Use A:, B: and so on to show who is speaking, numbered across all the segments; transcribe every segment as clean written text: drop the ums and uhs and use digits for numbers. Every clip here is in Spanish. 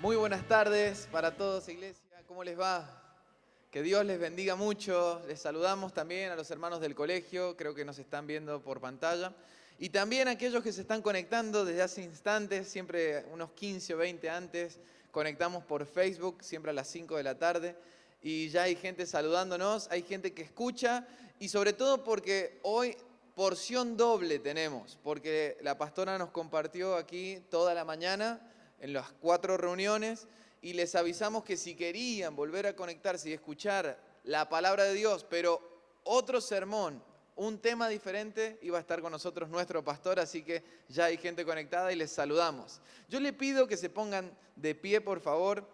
A: Muy buenas tardes para todos, iglesia. ¿Cómo les va? Que Dios les bendiga mucho. Les saludamos también a los hermanos del colegio, creo que nos están viendo por pantalla. Y también a aquellos que se están conectando desde hace instantes, siempre unos 15 o 20 antes, conectamos por Facebook, siempre a las 5 de la tarde. Y ya hay gente saludándonos, hay gente que escucha y sobre todo porque hoy porción doble tenemos, porque la pastora nos compartió aquí toda la mañana en las 4 reuniones y les avisamos que si querían volver a conectarse y escuchar la palabra de Dios, pero otro sermón, un tema diferente, iba a estar con nosotros nuestro pastor, así que ya hay gente conectada y les saludamos. Yo le pido que se pongan de pie, por favor,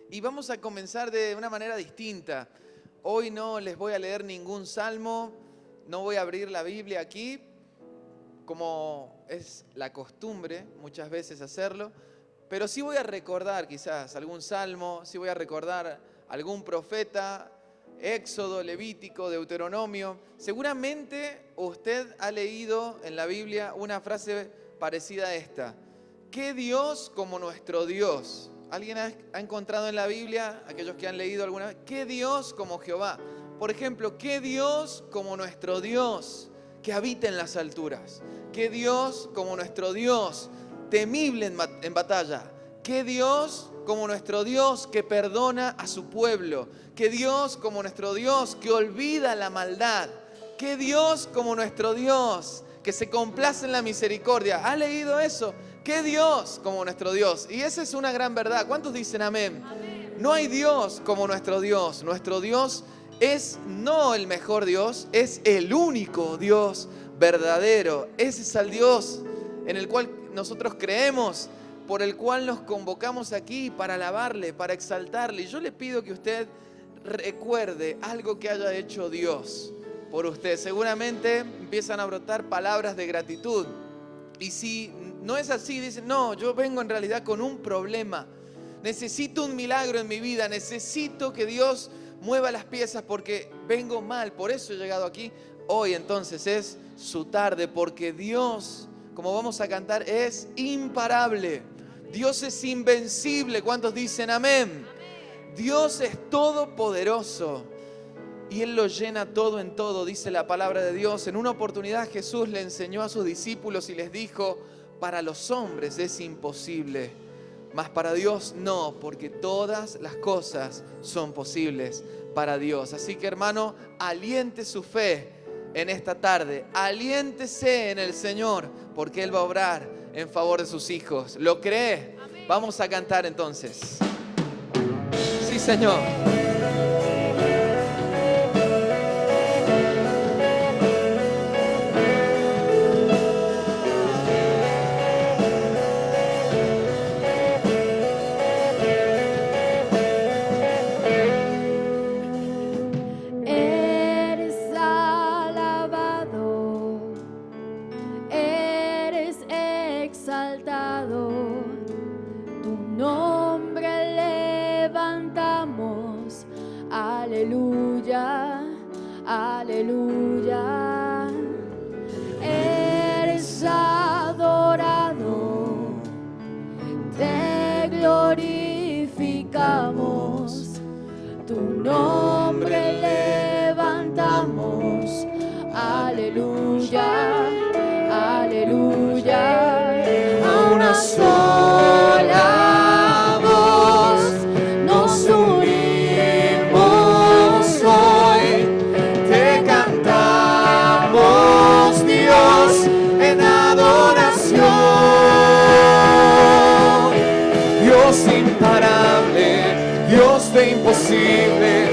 A: y vamos a comenzar de una manera distinta. Hoy no les voy a leer ningún salmo, no voy a abrir la Biblia aquí, como es la costumbre muchas veces hacerlo, pero sí voy a recordar quizás algún salmo, sí voy a recordar algún profeta, Éxodo, Levítico, Deuteronomio. Seguramente usted ha leído en la Biblia una frase parecida a esta: ¿qué Dios como nuestro Dios? ¿Alguien ha encontrado en la Biblia, aquellos que han leído alguna vez, qué Dios como Jehová? Por ejemplo, ¿qué Dios como nuestro Dios que habita en las alturas? ¿Qué Dios como nuestro Dios temible en batalla? ¿Qué Dios como nuestro Dios que perdona a su pueblo? ¿Qué Dios como nuestro Dios que olvida la maldad? ¿Qué Dios como nuestro Dios que se complace en la misericordia? ¿Ha leído eso? ¿Qué Dios como nuestro Dios? Y esa es una gran verdad. ¿Cuántos dicen amén? Amén. No hay Dios como nuestro Dios. Nuestro Dios es no el mejor Dios, es el único Dios verdadero. Ese es el Dios en el cual nosotros creemos, por el cual nos convocamos aquí para alabarle, para exaltarle. Y yo le pido que usted recuerde algo que haya hecho Dios por usted. Seguramente empiezan a brotar palabras de gratitud. Y si no es así, dicen, no, yo vengo en realidad con un problema. Necesito un milagro en mi vida, necesito que Dios mueva las piezas porque vengo mal, por eso he llegado aquí. Hoy entonces es su tarde, porque Dios, como vamos a cantar, es imparable. Dios es invencible. ¿Cuántos dicen amén? Dios es todopoderoso y Él lo llena todo en todo, dice la palabra de Dios. En una oportunidad Jesús le enseñó a sus discípulos y les dijo: para los hombres es imposible, mas para Dios no, porque todas las cosas son posibles para Dios. Así que, hermano, aliente su fe en esta tarde, aliéntese en el Señor, porque Él va a obrar en favor de sus hijos. ¿Lo cree? Amén. Vamos a cantar entonces. Sí, Señor.
B: Aleluya, aleluya, eres adorado, te glorificamos, tu nombre levantamos, aleluya, aleluya, a una sola voz nos unimos.
A: De imposibles,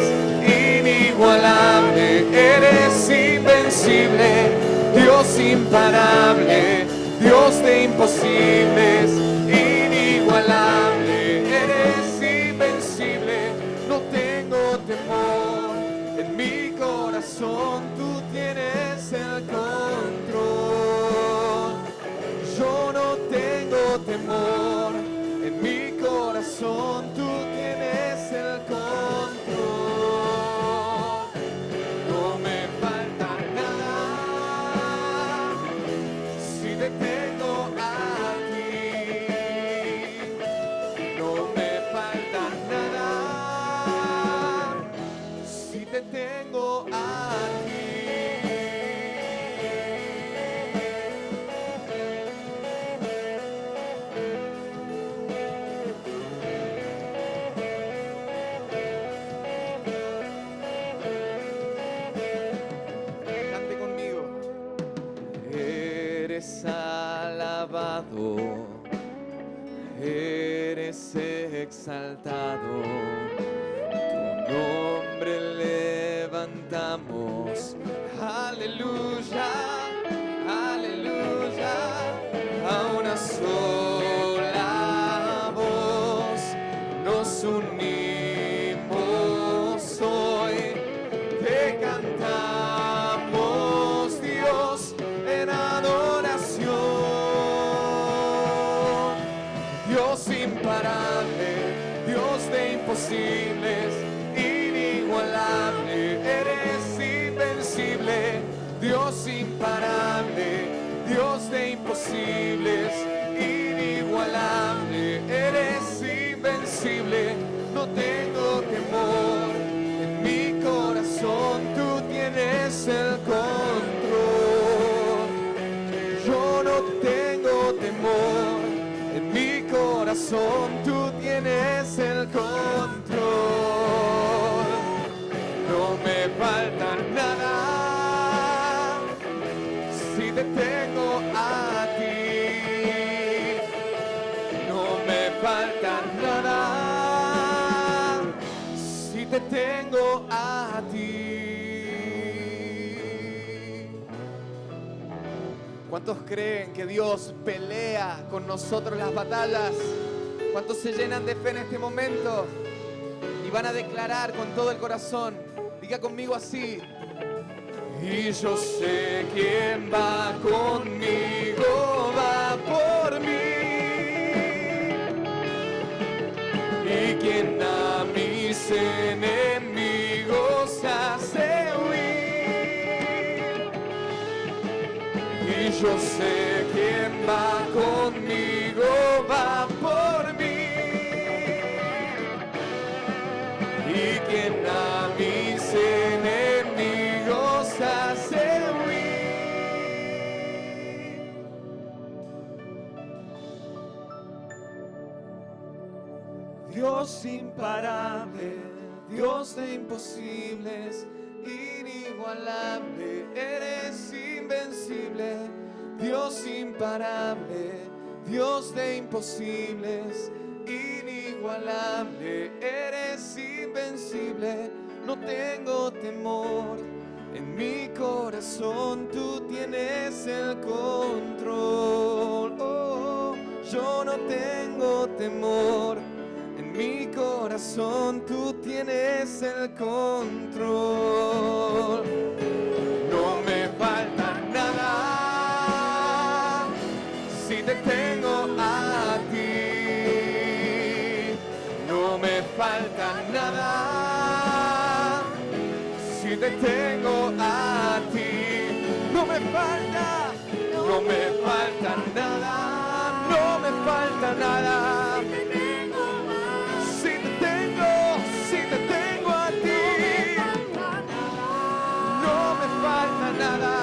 A: inigualable, eres invencible, Dios imparable, Dios de imposibles, inigualable, eres invencible, no tengo temor, en mi corazón tú tienes el control, yo no tengo temor, en mi corazón tú tienes el control, no me falta nada si te tengo aquí, no alabado, eres exaltado, tu nombre levantamos. Aleluya, aleluya, a una sola voz nos unimos hoy, te cantamos, Dios, en adoración. Dios imparable, Dios de imposibles, inigualable, eres invencible. Dios imparable, Dios de imposibles, inigualable, eres invencible. No tengo temor, en mi corazón tú tienes el control. Yo no tengo temor, en mi corazón tú tienes el control. No me falta nada si te tengo a ti. No me falta nada si te tengo a ti. ¿Cuántos creen que Dios pelea con nosotros las batallas? ¿Cuántos se llenan de fe en este momento y van a declarar con todo el corazón? Diga conmigo así: y yo sé quién va conmigo, va por mí, y quien a mis enemigos hace huir. Y yo sé quién va conmigo, va por mí, y quien a mis enemigos hace huir. Dios imparable, Dios de imposibles, inigualable, eres invencible. Dios imparable, Dios de imposibles, inigualable, eres invencible. No tengo temor, en mi corazón tú tienes el control. Oh, yo no tengo temor, en mi corazón tú tienes el control. No me falta nada si te tengo a ti. No me falta nada si te tengo a ti. No me falta, no me falta nada, no me falta nada. Si te tengo a ti, no me falta nada.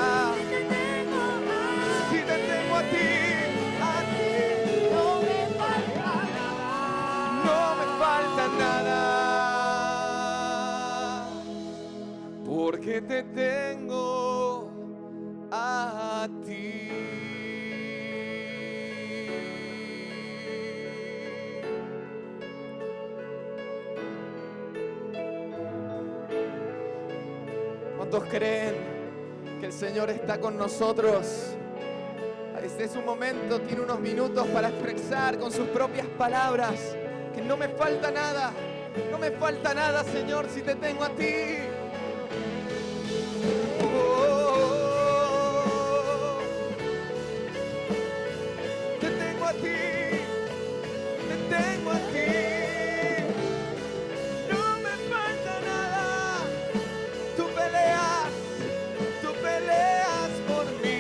A: Si te tengo a ti, no me falta nada, no me falta nada, porque te tengo a ti. ¿Cuántos creen que el Señor está con nosotros? Este es un momento, tiene unos minutos para expresar con sus propias palabras que no me falta nada, no me falta nada, Señor, si te tengo a ti. Te tengo a ti, te tengo a ti. No me falta nada, tú peleas por mí.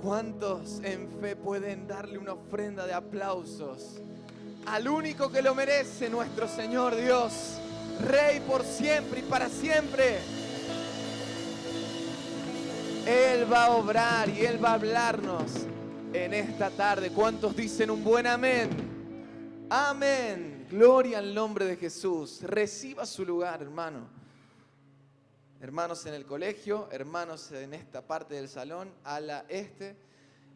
A: ¿Cuántos en fe pueden darle una ofrenda de aplausos al único que lo merece, nuestro Señor Dios, Rey por siempre y para siempre? Él va a obrar y Él va a hablarnos en esta tarde. ¿Cuántos dicen un buen amén? Amén. Gloria al nombre de Jesús. Reciba su lugar, hermano. Hermanos en el colegio, hermanos en esta parte del salón, ala este.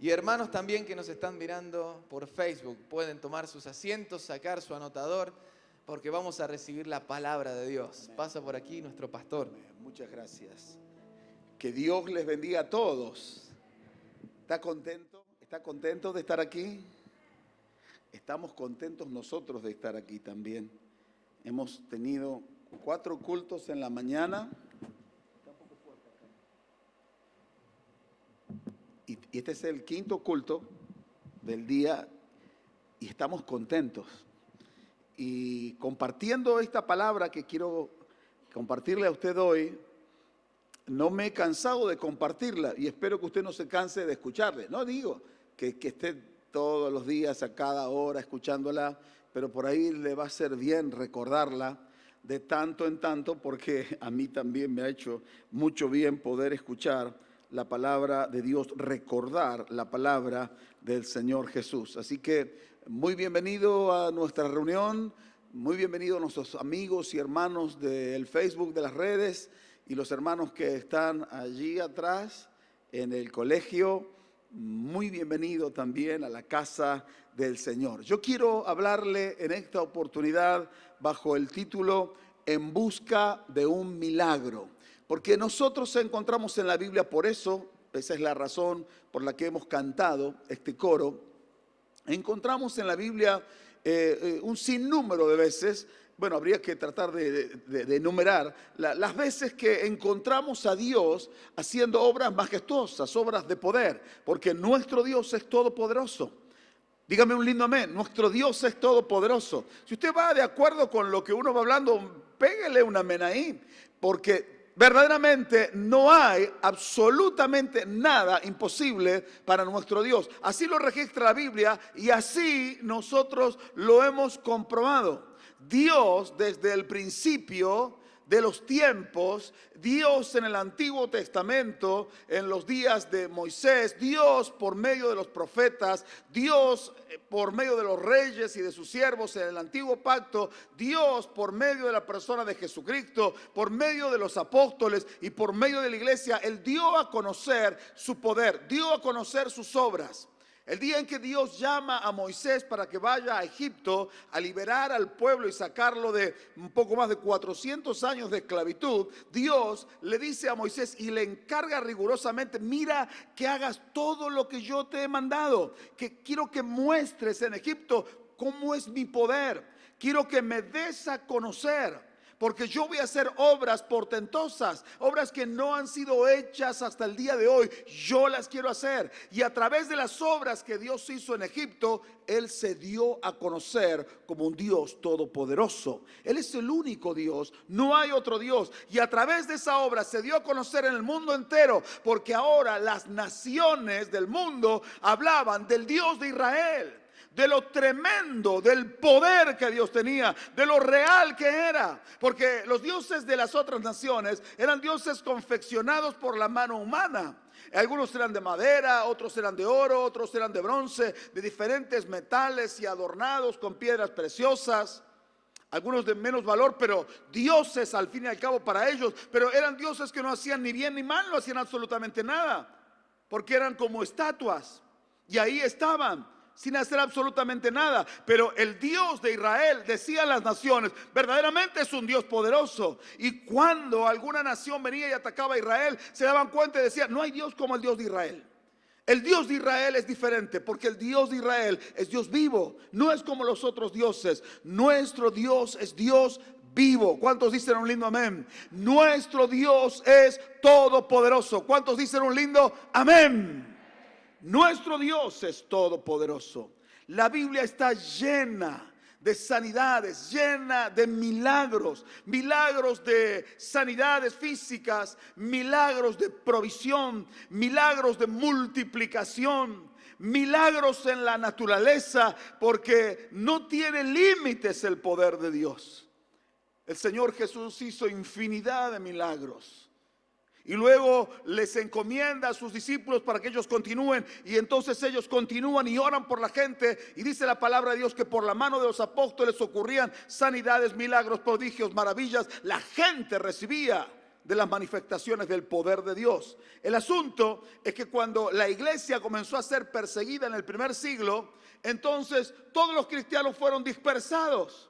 A: Y hermanos también que nos están mirando por Facebook. Pueden tomar sus asientos, sacar su anotador, porque vamos a recibir la palabra de Dios.
C: Amén.
A: Pasa por aquí nuestro pastor.
C: Amén. Muchas gracias. Que Dios les bendiga a todos. ¿Está contento? ¿Está contento de estar aquí? Estamos contentos nosotros de estar aquí también. Hemos tenido 4 cultos en la mañana. Y este es el 5.º culto del día y estamos contentos. Y compartiendo esta palabra que quiero compartirle a usted hoy, no me he cansado de compartirla y espero que usted no se canse de escucharle. No digo que esté todos los días, a cada hora, escuchándola, pero por ahí le va a ser bien recordarla de tanto en tanto, porque a mí también me ha hecho mucho bien poder escuchar la palabra de Dios, recordar la palabra del Señor Jesús. Así que muy bienvenido a nuestra reunión, muy bienvenido a nuestros amigos y hermanos del Facebook, de las redes, y los hermanos que están allí atrás en el colegio. Muy bienvenido también a la casa del Señor. Yo quiero hablarle en esta oportunidad bajo el título En busca de un milagro. Porque nosotros encontramos en la Biblia, por eso, esa es la razón por la que hemos cantado este coro, encontramos en la Biblia un sinnúmero de veces. Bueno, habría que tratar de enumerar las veces que encontramos a Dios haciendo obras majestuosas, obras de poder, porque nuestro Dios es todopoderoso. Dígame un lindo amén. Nuestro Dios es todopoderoso. Si usted va de acuerdo con lo que uno va hablando, pégale un amén ahí, porque verdaderamente no hay absolutamente nada imposible para nuestro Dios. Así lo registra la Biblia y así nosotros lo hemos comprobado. Dios desde el principio de los tiempos, Dios en el Antiguo Testamento, en los días de Moisés, Dios por medio de los profetas, Dios por medio de los reyes y de sus siervos en el Antiguo Pacto, Dios por medio de la persona de Jesucristo, por medio de los apóstoles y por medio de la iglesia, Él dio a conocer su poder, dio a conocer sus obras. El día en que Dios llama a Moisés para que vaya a Egipto a liberar al pueblo y sacarlo de un poco más de 400 años de esclavitud, Dios le dice a Moisés y le encarga rigurosamente: mira que hagas todo lo que yo te he mandado, que quiero que muestres en Egipto cómo es mi poder, quiero que me des a conocer. Porque yo voy a hacer obras portentosas, obras que no han sido hechas hasta el día de hoy. Yo las quiero hacer. Y a través de las obras que Dios hizo en Egipto, Él se dio a conocer como un Dios todopoderoso. Él es el único Dios, no hay otro Dios. Y a través de esa obra se dio a conocer en el mundo entero, porque ahora las naciones del mundo hablaban del Dios de Israel, de lo tremendo, del poder que Dios tenía, de lo real que era. Porque los dioses de las otras naciones eran dioses confeccionados por la mano humana. Algunos eran de madera, otros eran de oro, otros eran de bronce, de diferentes metales y adornados con piedras preciosas. Algunos de menos valor, pero dioses al fin y al cabo para ellos. Pero eran dioses que no hacían ni bien ni mal, no hacían absolutamente nada, porque eran como estatuas. Y ahí estaban, sin hacer absolutamente nada. Pero el Dios de Israel, decían las naciones, verdaderamente es un Dios poderoso. Y cuando alguna nación venía y atacaba a Israel, se daban cuenta y decían: no hay Dios como el Dios de Israel. El Dios de Israel es diferente, porque el Dios de Israel es Dios vivo, no es como los otros dioses. Nuestro Dios es Dios vivo. ¿Cuántos dicen un lindo amén? Nuestro Dios es todopoderoso. ¿Cuántos dicen un lindo amén? Nuestro Dios es todopoderoso. La Biblia está llena de sanidades, llena de milagros, milagros de sanidades físicas, milagros de provisión, milagros de multiplicación, milagros en la naturaleza, porque no tiene límites el poder de Dios. El Señor Jesús hizo infinidad de milagros. y luego les encomienda a sus discípulos para que ellos continúen, y entonces ellos continúan y oran por la gente, y dice la palabra de Dios que por la mano de los apóstoles ocurrían sanidades, milagros, prodigios, maravillas. La gente recibía de las manifestaciones del poder de Dios. El asunto es que cuando la iglesia comenzó a ser perseguida en el primer siglo, entonces todos los cristianos fueron dispersados.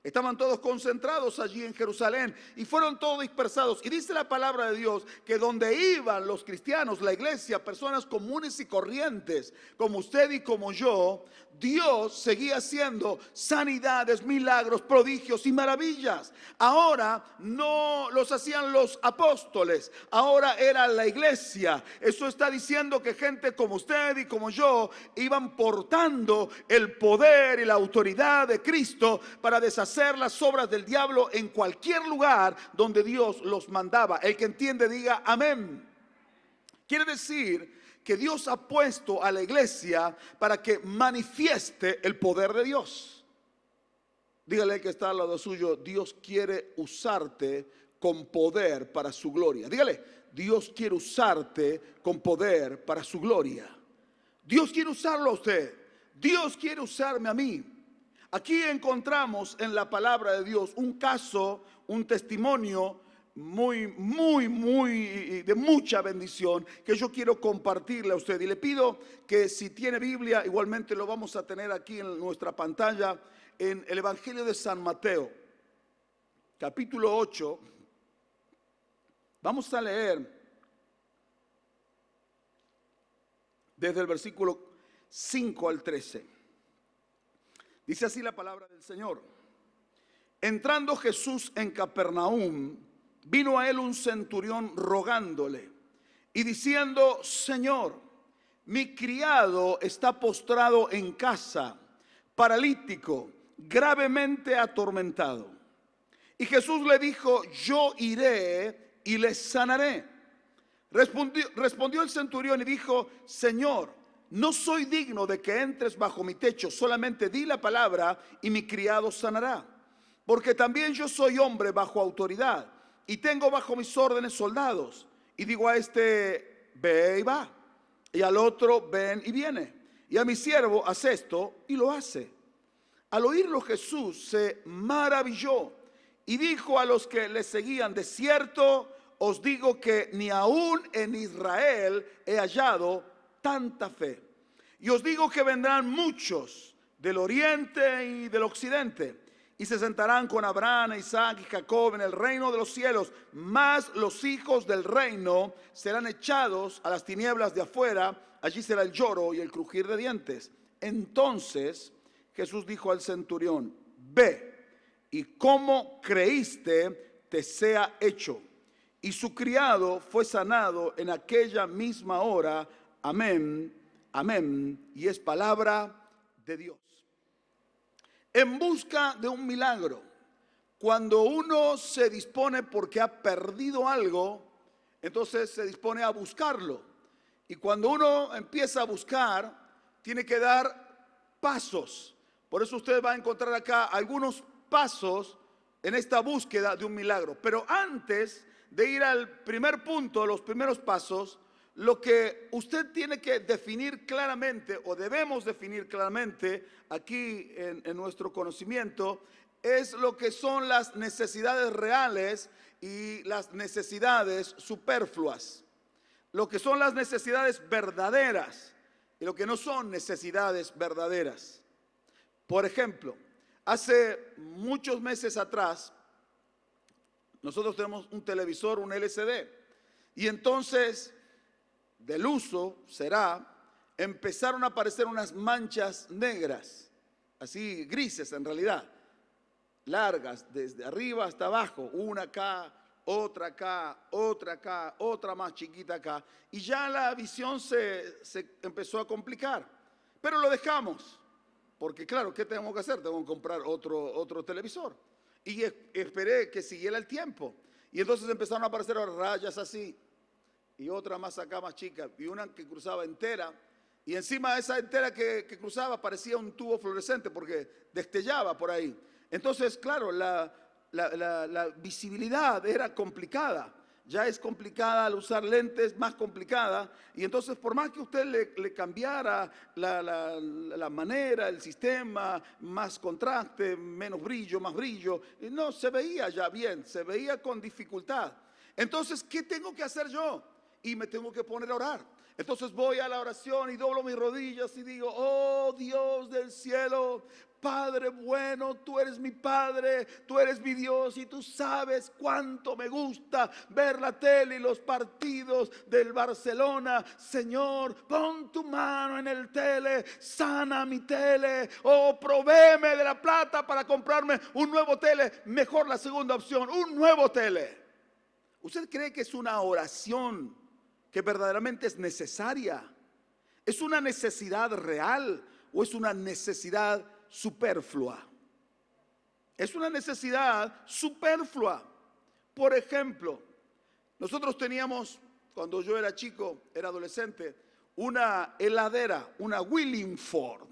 C: Estaban todos concentrados allí en Jerusalén y fueron todos dispersados. Y dice la palabra de Dios que donde iban los cristianos, la iglesia, personas comunes y corrientes, como usted y como yo, Dios seguía haciendo sanidades, milagros, prodigios y maravillas. Ahora no los hacían los apóstoles, ahora era la iglesia. Eso está diciendo que gente como usted y como yo iban portando el poder y la autoridad de Cristo para deshacer las obras del diablo en cualquier lugar donde Dios los mandaba. El que entiende diga amén. Quiere decir que Dios ha puesto a la iglesia para que manifieste el poder de Dios. Dígale que está al lado suyo: Dios quiere usarte con poder para su gloria. Dígale: Dios quiere usarte con poder para su gloria. Dios quiere usarlo a usted. Dios quiere usarme a mí. Aquí encontramos en la palabra de Dios un caso, un testimonio muy de mucha bendición que yo quiero compartirle a usted. Y le pido que si tiene Biblia, igualmente lo vamos a tener aquí en nuestra pantalla, en el Evangelio de San Mateo, capítulo 8. Vamos a leer desde el versículo 5 al 13. Dice así la palabra del Señor: entrando Jesús en Capernaum, vino a él un centurión rogándole y diciendo: Señor, mi criado está postrado en casa, paralítico, gravemente atormentado. Y Jesús le dijo: yo iré y le sanaré. Respondió el centurión y dijo: Señor, no soy digno de que entres bajo mi techo, solamente di la palabra y mi criado sanará. Porque también yo soy hombre bajo autoridad y tengo bajo mis órdenes soldados. Y digo a este: ve y va, y al otro: ven y viene, y a mi siervo: haz esto, y lo hace. Al oírlo Jesús se maravilló y dijo a los que le seguían: de cierto os digo que ni aún en Israel he hallado tanta fe. Y os digo que vendrán muchos del oriente y del occidente y se sentarán con Abraham, Isaac y Jacob en el reino de los cielos, mas los hijos del reino serán echados a las tinieblas de afuera, allí será el lloro y el crujir de dientes. Entonces Jesús dijo al centurión: ve, y como creíste te sea hecho. Y su criado fue sanado en aquella misma hora. Amén, amén. Y es palabra de Dios. En busca de un milagro, cuando uno se dispone porque ha perdido algo, entonces se dispone a buscarlo. Y cuando uno empieza a buscar, tiene que dar pasos. Por eso usted va a encontrar acá algunos pasos en esta búsqueda de un milagro. Pero antes de ir al primer punto, los primeros pasos, lo que usted tiene que definir claramente, o debemos definir claramente aquí en nuestro conocimiento, es lo que son las necesidades reales y las necesidades superfluas. Lo que son las necesidades verdaderas y lo que no son necesidades verdaderas. Por ejemplo, hace muchos meses atrás, nosotros tenemos un televisor, un LCD, y entonces del uso empezaron a aparecer unas manchas negras, así grises en realidad, largas desde arriba hasta abajo, una acá, otra acá, otra acá, otra más chiquita acá, y ya la visión se empezó a complicar, pero lo dejamos, porque claro, ¿qué tenemos que hacer? Tengo que comprar otro televisor, y esperé que siguiera el tiempo, y entonces empezaron a aparecer rayas así, y otra más acá, más chica, y una que cruzaba entera, y encima de esa entera que cruzaba parecía un tubo fluorescente porque destellaba por ahí. Entonces, claro, la visibilidad era complicada. ya es complicada al usar lentes, más complicada. Y entonces por más que usted le cambiara la manera, el sistema, más contraste, menos brillo, más brillo, no se veía ya bien, se veía con dificultad. Entonces, ¿qué tengo que hacer yo? Y me tengo que poner a orar. Entonces voy a la oración y doblo mis rodillas y digo: oh Dios del cielo, Padre bueno, tú eres mi Padre, tú eres mi Dios, y tú sabes cuánto me gusta ver la tele y los partidos del Barcelona. Señor, pon tu mano en el tele, sana mi tele, provéeme de la plata para comprarme un nuevo tele. Mejor la segunda opción, un nuevo tele. ¿Usted cree que es una oración que verdaderamente es necesaria? ¿Es una necesidad real o es una necesidad superflua? Es una necesidad superflua. Por ejemplo, nosotros teníamos, cuando yo era chico, era adolescente, una heladera, una Wallingford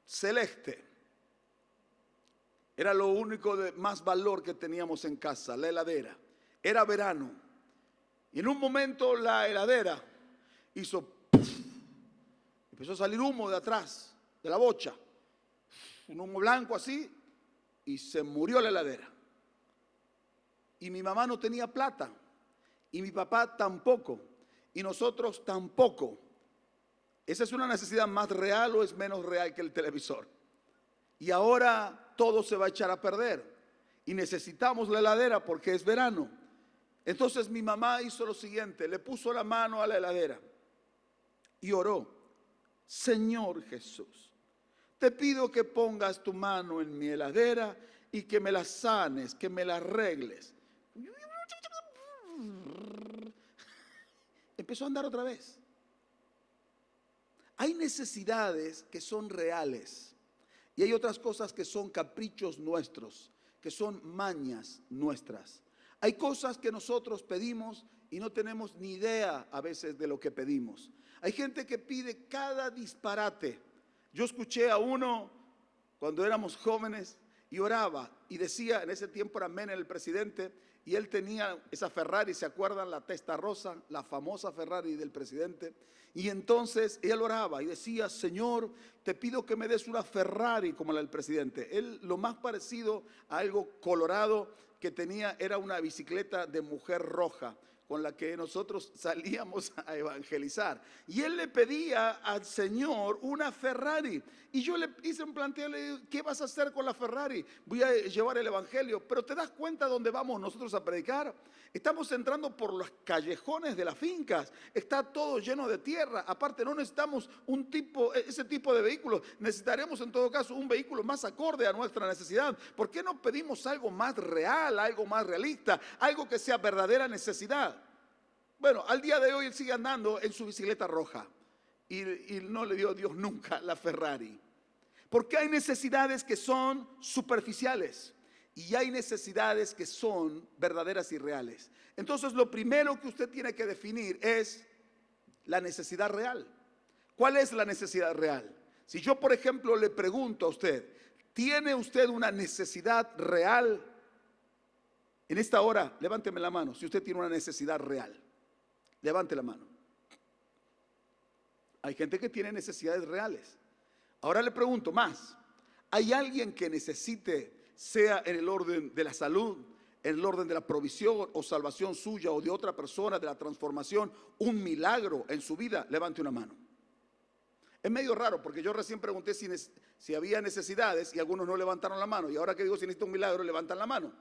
C: celeste. Era lo único de más valor que teníamos en casa, la heladera. Era verano. Y en un momento la heladera hizo ¡puff! Empezó a salir humo de atrás, de la bocha. Un humo blanco así, y se murió la heladera. Y mi mamá no tenía plata, y mi papá tampoco, y nosotros tampoco. ¿Esa es una necesidad más real o es menos real que el televisor? Y ahora todo se va a echar a perder y necesitamos la heladera porque es verano. Entonces mi mamá hizo lo siguiente: le puso la mano a la heladera y oró: Señor Jesús, te pido que pongas tu mano en mi heladera y que me la sanes, que me la arregles. Empezó a andar otra vez. Hay necesidades que son reales. Y hay otras cosas que son caprichos nuestros, que son mañas nuestras. Hay cosas que nosotros pedimos y no tenemos ni idea a veces de lo que pedimos. Hay gente que pide cada disparate. Yo escuché a uno cuando éramos jóvenes y oraba y decía, en ese tiempo era Menem el presidente, y él tenía esa Ferrari, ¿se acuerdan? La Testa Rosa, la famosa Ferrari del presidente. Y entonces él oraba y decía: Señor, te pido que me des una Ferrari como la del presidente. Él, lo más parecido a algo colorado que tenía era una bicicleta de mujer roja con la que nosotros salíamos a evangelizar. Y él le pedía al Señor una Ferrari. Y yo le hice un planteo, le dije: ¿qué vas a hacer con la Ferrari? Voy a llevar el evangelio. Pero ¿te das cuenta dónde vamos nosotros a predicar? Estamos entrando por los callejones de las fincas. Está todo lleno de tierra. Aparte, no necesitamos ese tipo de vehículos. Necesitaremos en todo caso un vehículo más acorde a nuestra necesidad. ¿Por qué no pedimos algo más real, algo más realista, algo que sea verdadera necesidad? Bueno, al día de hoy él sigue andando en su bicicleta roja y no le dio a Dios nunca la Ferrari. Porque hay necesidades que son superficiales y hay necesidades que son verdaderas y reales. Entonces, lo primero que usted tiene que definir es la necesidad real. ¿Cuál es la necesidad real? Si yo, por ejemplo, le pregunto a usted: ¿tiene usted una necesidad real? En esta hora, levánteme la mano si usted tiene una necesidad real. Levante la mano. Hay gente que tiene necesidades reales. Ahora le pregunto más: ¿hay alguien que necesite, sea en el orden de la salud, en el orden de la provisión o salvación suya o de otra persona, de la transformación, un milagro en su vida? Levante una mano. Es medio raro porque yo recién pregunté si había necesidades y algunos no levantaron la mano, y ahora que digo si necesita un milagro levantan la mano.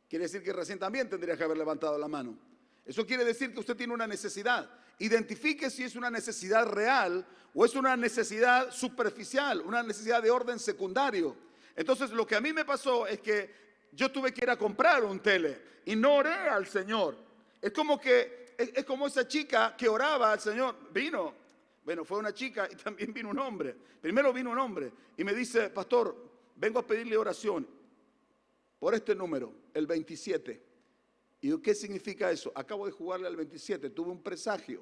C: Quiere decir que recién también tendría que haber levantado la mano. Eso quiere decir que usted tiene una necesidad. Identifique si es una necesidad real o es una necesidad superficial, una necesidad de orden secundario. Entonces, lo que a mí me pasó es que yo tuve que ir a comprar un tele y no oré al Señor. Es como esa chica que oraba al Señor. Bueno, fue una chica y también vino un hombre. Primero vino un hombre y me dice: pastor, vengo a pedirle oración por este número, el 27. ¿Y qué significa eso? Acabo de jugarle al 27, tuve un presagio.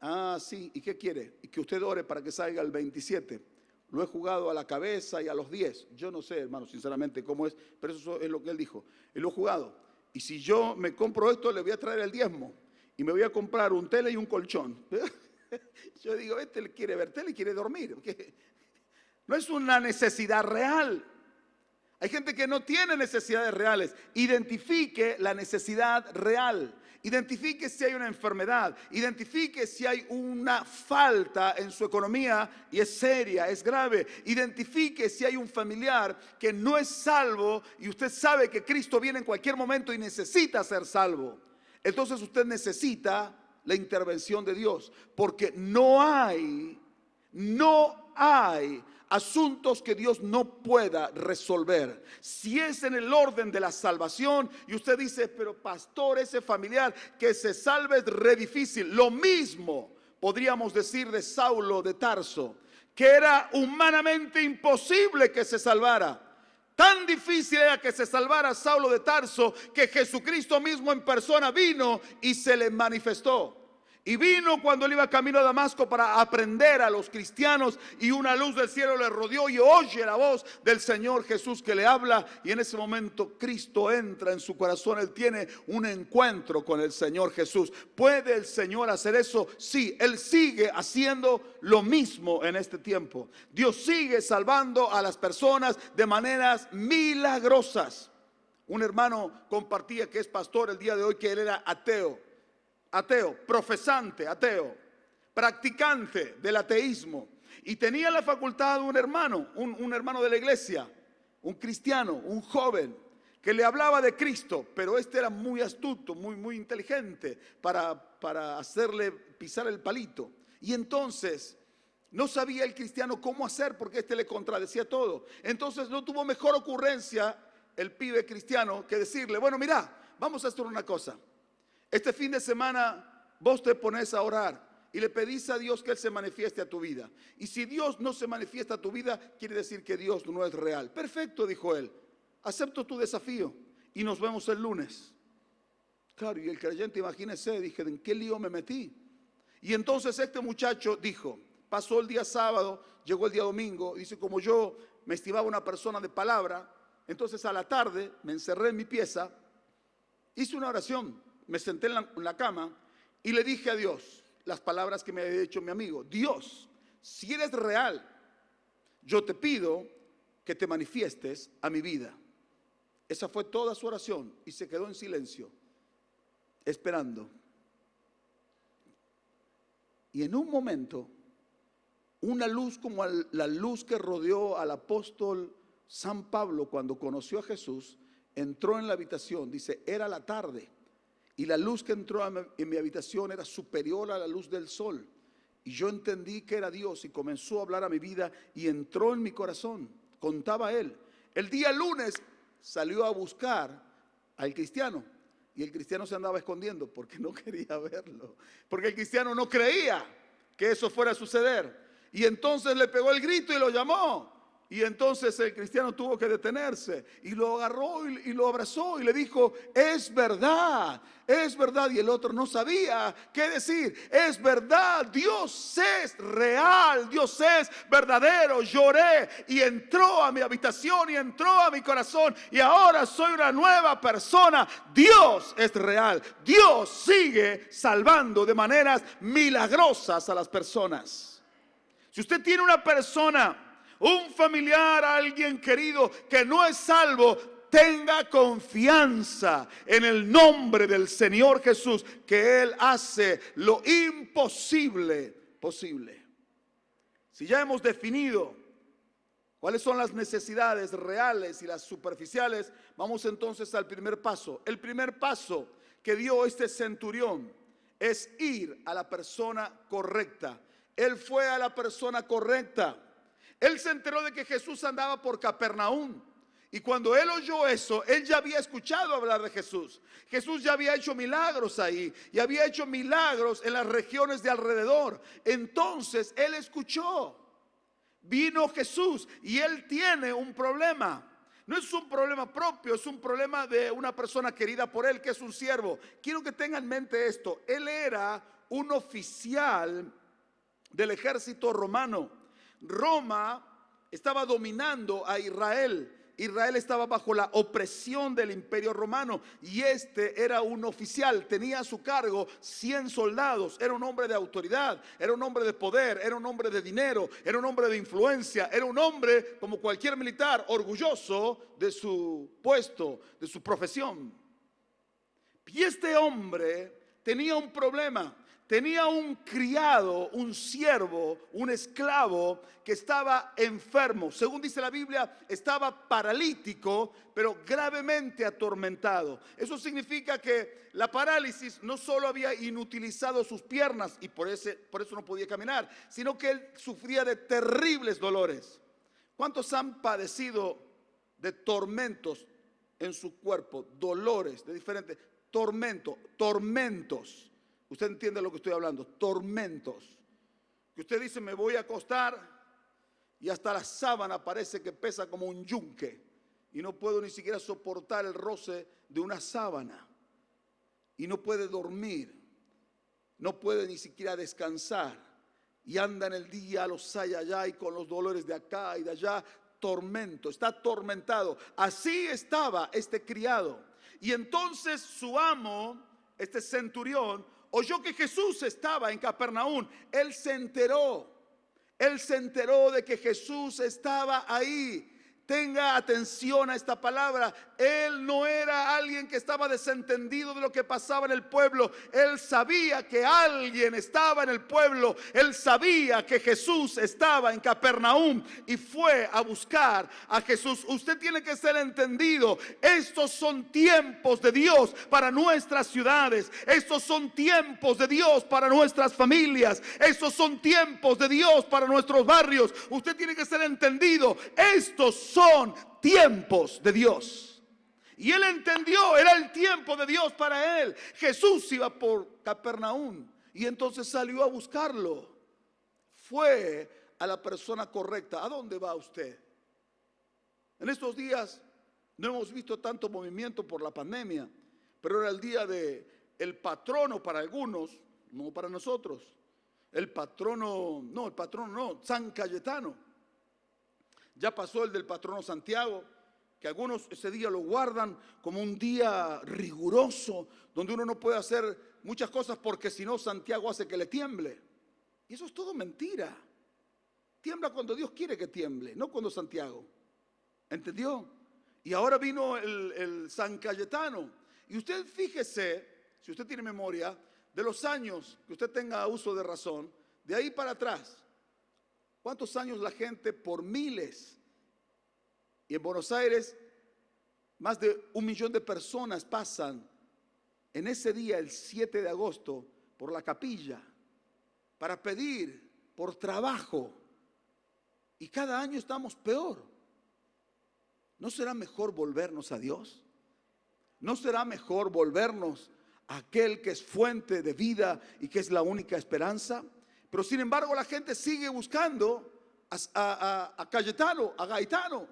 C: Ah, sí, ¿y qué quiere? Y que usted ore para que salga el 27. lo he jugado a la cabeza y a los 10. Yo no sé, hermano, sinceramente cómo es, pero eso es lo que él dijo. Él lo he jugado. Y si yo me compro esto, le voy a traer el diezmo. Y me voy a comprar un tele y un colchón. Yo digo, le quiere ver tele y quiere dormir. No es una necesidad real. Hay gente que no tiene necesidades reales. Identifique la necesidad real. Identifique si hay una enfermedad, identifique si hay una falta en su economía y es seria, es grave. Identifique si hay un familiar que no es salvo y usted sabe que Cristo viene en cualquier momento y necesita ser salvo. Entonces usted necesita la intervención de Dios, porque no hay asuntos que Dios no pueda resolver. Si es en el orden de la salvación y usted dice, pero pastor, ese familiar que se salve es re difícil. Lo mismo podríamos decir de Saulo de Tarso, que era humanamente imposible que se salvara. Tan difícil era que se salvara Saulo de Tarso que Jesucristo mismo en persona vino y se le manifestó. Y vino cuando él iba camino a Damasco para aprender a los cristianos, y una luz del cielo le rodeó y oye la voz del Señor Jesús que le habla, y en ese momento Cristo entra en su corazón. Él tiene un encuentro con el Señor Jesús. ¿Puede el Señor hacer eso? Sí, Él sigue haciendo lo mismo en este tiempo. Dios sigue salvando a las personas de maneras milagrosas. Un hermano compartía, que es pastor el día de hoy, que él era ateo, profesante ateo, practicante del ateísmo, y tenía la facultad de un hermano de la iglesia, un cristiano, un joven, que le hablaba de Cristo, pero este era muy astuto, muy inteligente para hacerle pisar el palito. Y entonces no sabía el cristiano cómo hacer, porque este le contradecía todo. Entonces no tuvo mejor ocurrencia el pibe cristiano que decirle, bueno, mira, vamos a hacer una cosa. Este fin de semana vos te pones a orar y le pedís a Dios que Él se manifieste a tu vida. Y si Dios no se manifiesta a tu vida, quiere decir que Dios no es real. Perfecto, dijo él. Acepto tu desafío y nos vemos el lunes. Claro, y el creyente, imagínese, dije, ¿en qué lío me metí? Y entonces este muchacho dijo, pasó el día sábado, llegó el día domingo, dice, como yo me estimaba una persona de palabra, entonces a la tarde me encerré en mi pieza, hice una oración. Me senté en la cama y le dije a Dios las palabras que me había dicho mi amigo. Dios, si eres real, yo te pido que te manifiestes a mi vida. Esa fue toda su oración y se quedó en silencio, esperando. Y en un momento, una luz como la luz que rodeó al apóstol San Pablo cuando conoció a Jesús, entró en la habitación. Dice, era la tarde. Y la luz que entró en mi habitación era superior a la luz del sol. Y yo entendí que era Dios y comenzó a hablar a mi vida y entró en mi corazón. Contaba él. El día lunes salió a buscar al cristiano. Y el cristiano se andaba escondiendo porque no quería verlo. Porque el cristiano no creía que eso fuera a suceder. Y entonces le pegó el grito y lo llamó. Y entonces el cristiano tuvo que detenerse y lo agarró y lo abrazó y le dijo, es verdad, es verdad. Y el otro no sabía qué decir. Es verdad, Dios es real, Dios es verdadero. Lloré y entró a mi habitación y entró a mi corazón y ahora soy una nueva persona. Dios es real, Dios sigue salvando de maneras milagrosas a las personas. Si usted tiene una persona, un familiar, alguien querido que no es salvo, tenga confianza en el nombre del Señor Jesús, que Él hace lo imposible posible. Si ya hemos definido cuáles son las necesidades reales y las superficiales, vamos entonces al primer paso. El primer paso que dio este centurión es ir a la persona correcta. Él fue a la persona correcta. Él se enteró de que Jesús andaba por Capernaum. Y cuando él oyó eso, él ya había escuchado hablar de Jesús. Jesús ya había hecho milagros ahí. Y había hecho milagros en las regiones de alrededor. Entonces él escuchó. Vino Jesús y él tiene un problema. No es un problema propio, es un problema de una persona querida por él, que es un siervo. Quiero que tengan en mente esto. Él era un oficial del ejército romano. Roma estaba dominando a Israel. Israel estaba bajo la opresión del Imperio Romano y este era un oficial, tenía a su cargo 100 soldados, era un hombre de autoridad, era un hombre de poder, era un hombre de dinero, era un hombre de influencia, era un hombre como cualquier militar, orgulloso de su puesto, de su profesión. Y este hombre tenía un problema. Tenía un criado, un siervo, un esclavo que estaba enfermo. Según dice la Biblia, estaba paralítico, pero gravemente atormentado. Eso significa que la parálisis no solo había inutilizado sus piernas y por eso no podía caminar, sino que él sufría de terribles dolores. ¿Cuántos han padecido de tormentos en su cuerpo? Dolores de diferentes, tormentos. Usted entiende lo que estoy hablando, tormentos. Que usted dice, me voy a acostar y hasta la sábana parece que pesa como un yunque y no puedo ni siquiera soportar el roce de una sábana y no puede dormir, no puede ni siquiera descansar y anda en el día a los allá y con los dolores de acá y de allá, tormento, está atormentado. Así estaba este criado y entonces su amo, este centurión, oyó que Jesús estaba en Capernaum. Él se enteró de que Jesús estaba ahí. Tenga atención a esta palabra. Él no era alguien que estaba desentendido de lo que pasaba en el pueblo. Él sabía que alguien estaba en el pueblo. Él sabía que Jesús estaba en Capernaum y fue a buscar a Jesús. Usted tiene que ser entendido. Estos son tiempos de Dios para nuestras ciudades. Estos son tiempos de Dios para nuestras familias. Estos son tiempos de Dios para nuestros barrios. Usted tiene que ser entendido. Estos son tiempos de Dios. Y él entendió, era el tiempo de Dios para él. Jesús iba por Capernaum y entonces salió a buscarlo. Fue a la persona correcta. ¿A dónde va usted? En estos días no hemos visto tanto movimiento por la pandemia, pero era el día de el patrono para algunos, no para nosotros. El patrono no, San Cayetano. Ya pasó el del patrono Santiago, que algunos ese día lo guardan como un día riguroso, donde uno no puede hacer muchas cosas porque si no Santiago hace que le tiemble. Y eso es todo mentira. Tiembla cuando Dios quiere que tiemble, no cuando Santiago. ¿Entendió? Y ahora vino el San Cayetano. Y usted fíjese, si usted tiene memoria, de los años que usted tenga uso de razón, de ahí para atrás, ¿cuántos años la gente por miles? Y en Buenos Aires, más de 1 millón de personas pasan en ese día, el 7 de agosto, por la capilla, para pedir por trabajo. Y cada año estamos peor. ¿No será mejor volvernos a Dios? ¿No será mejor volvernos a aquel que es fuente de vida y que es la única esperanza? Pero sin embargo la gente sigue buscando a Cayetano, a Gaetano.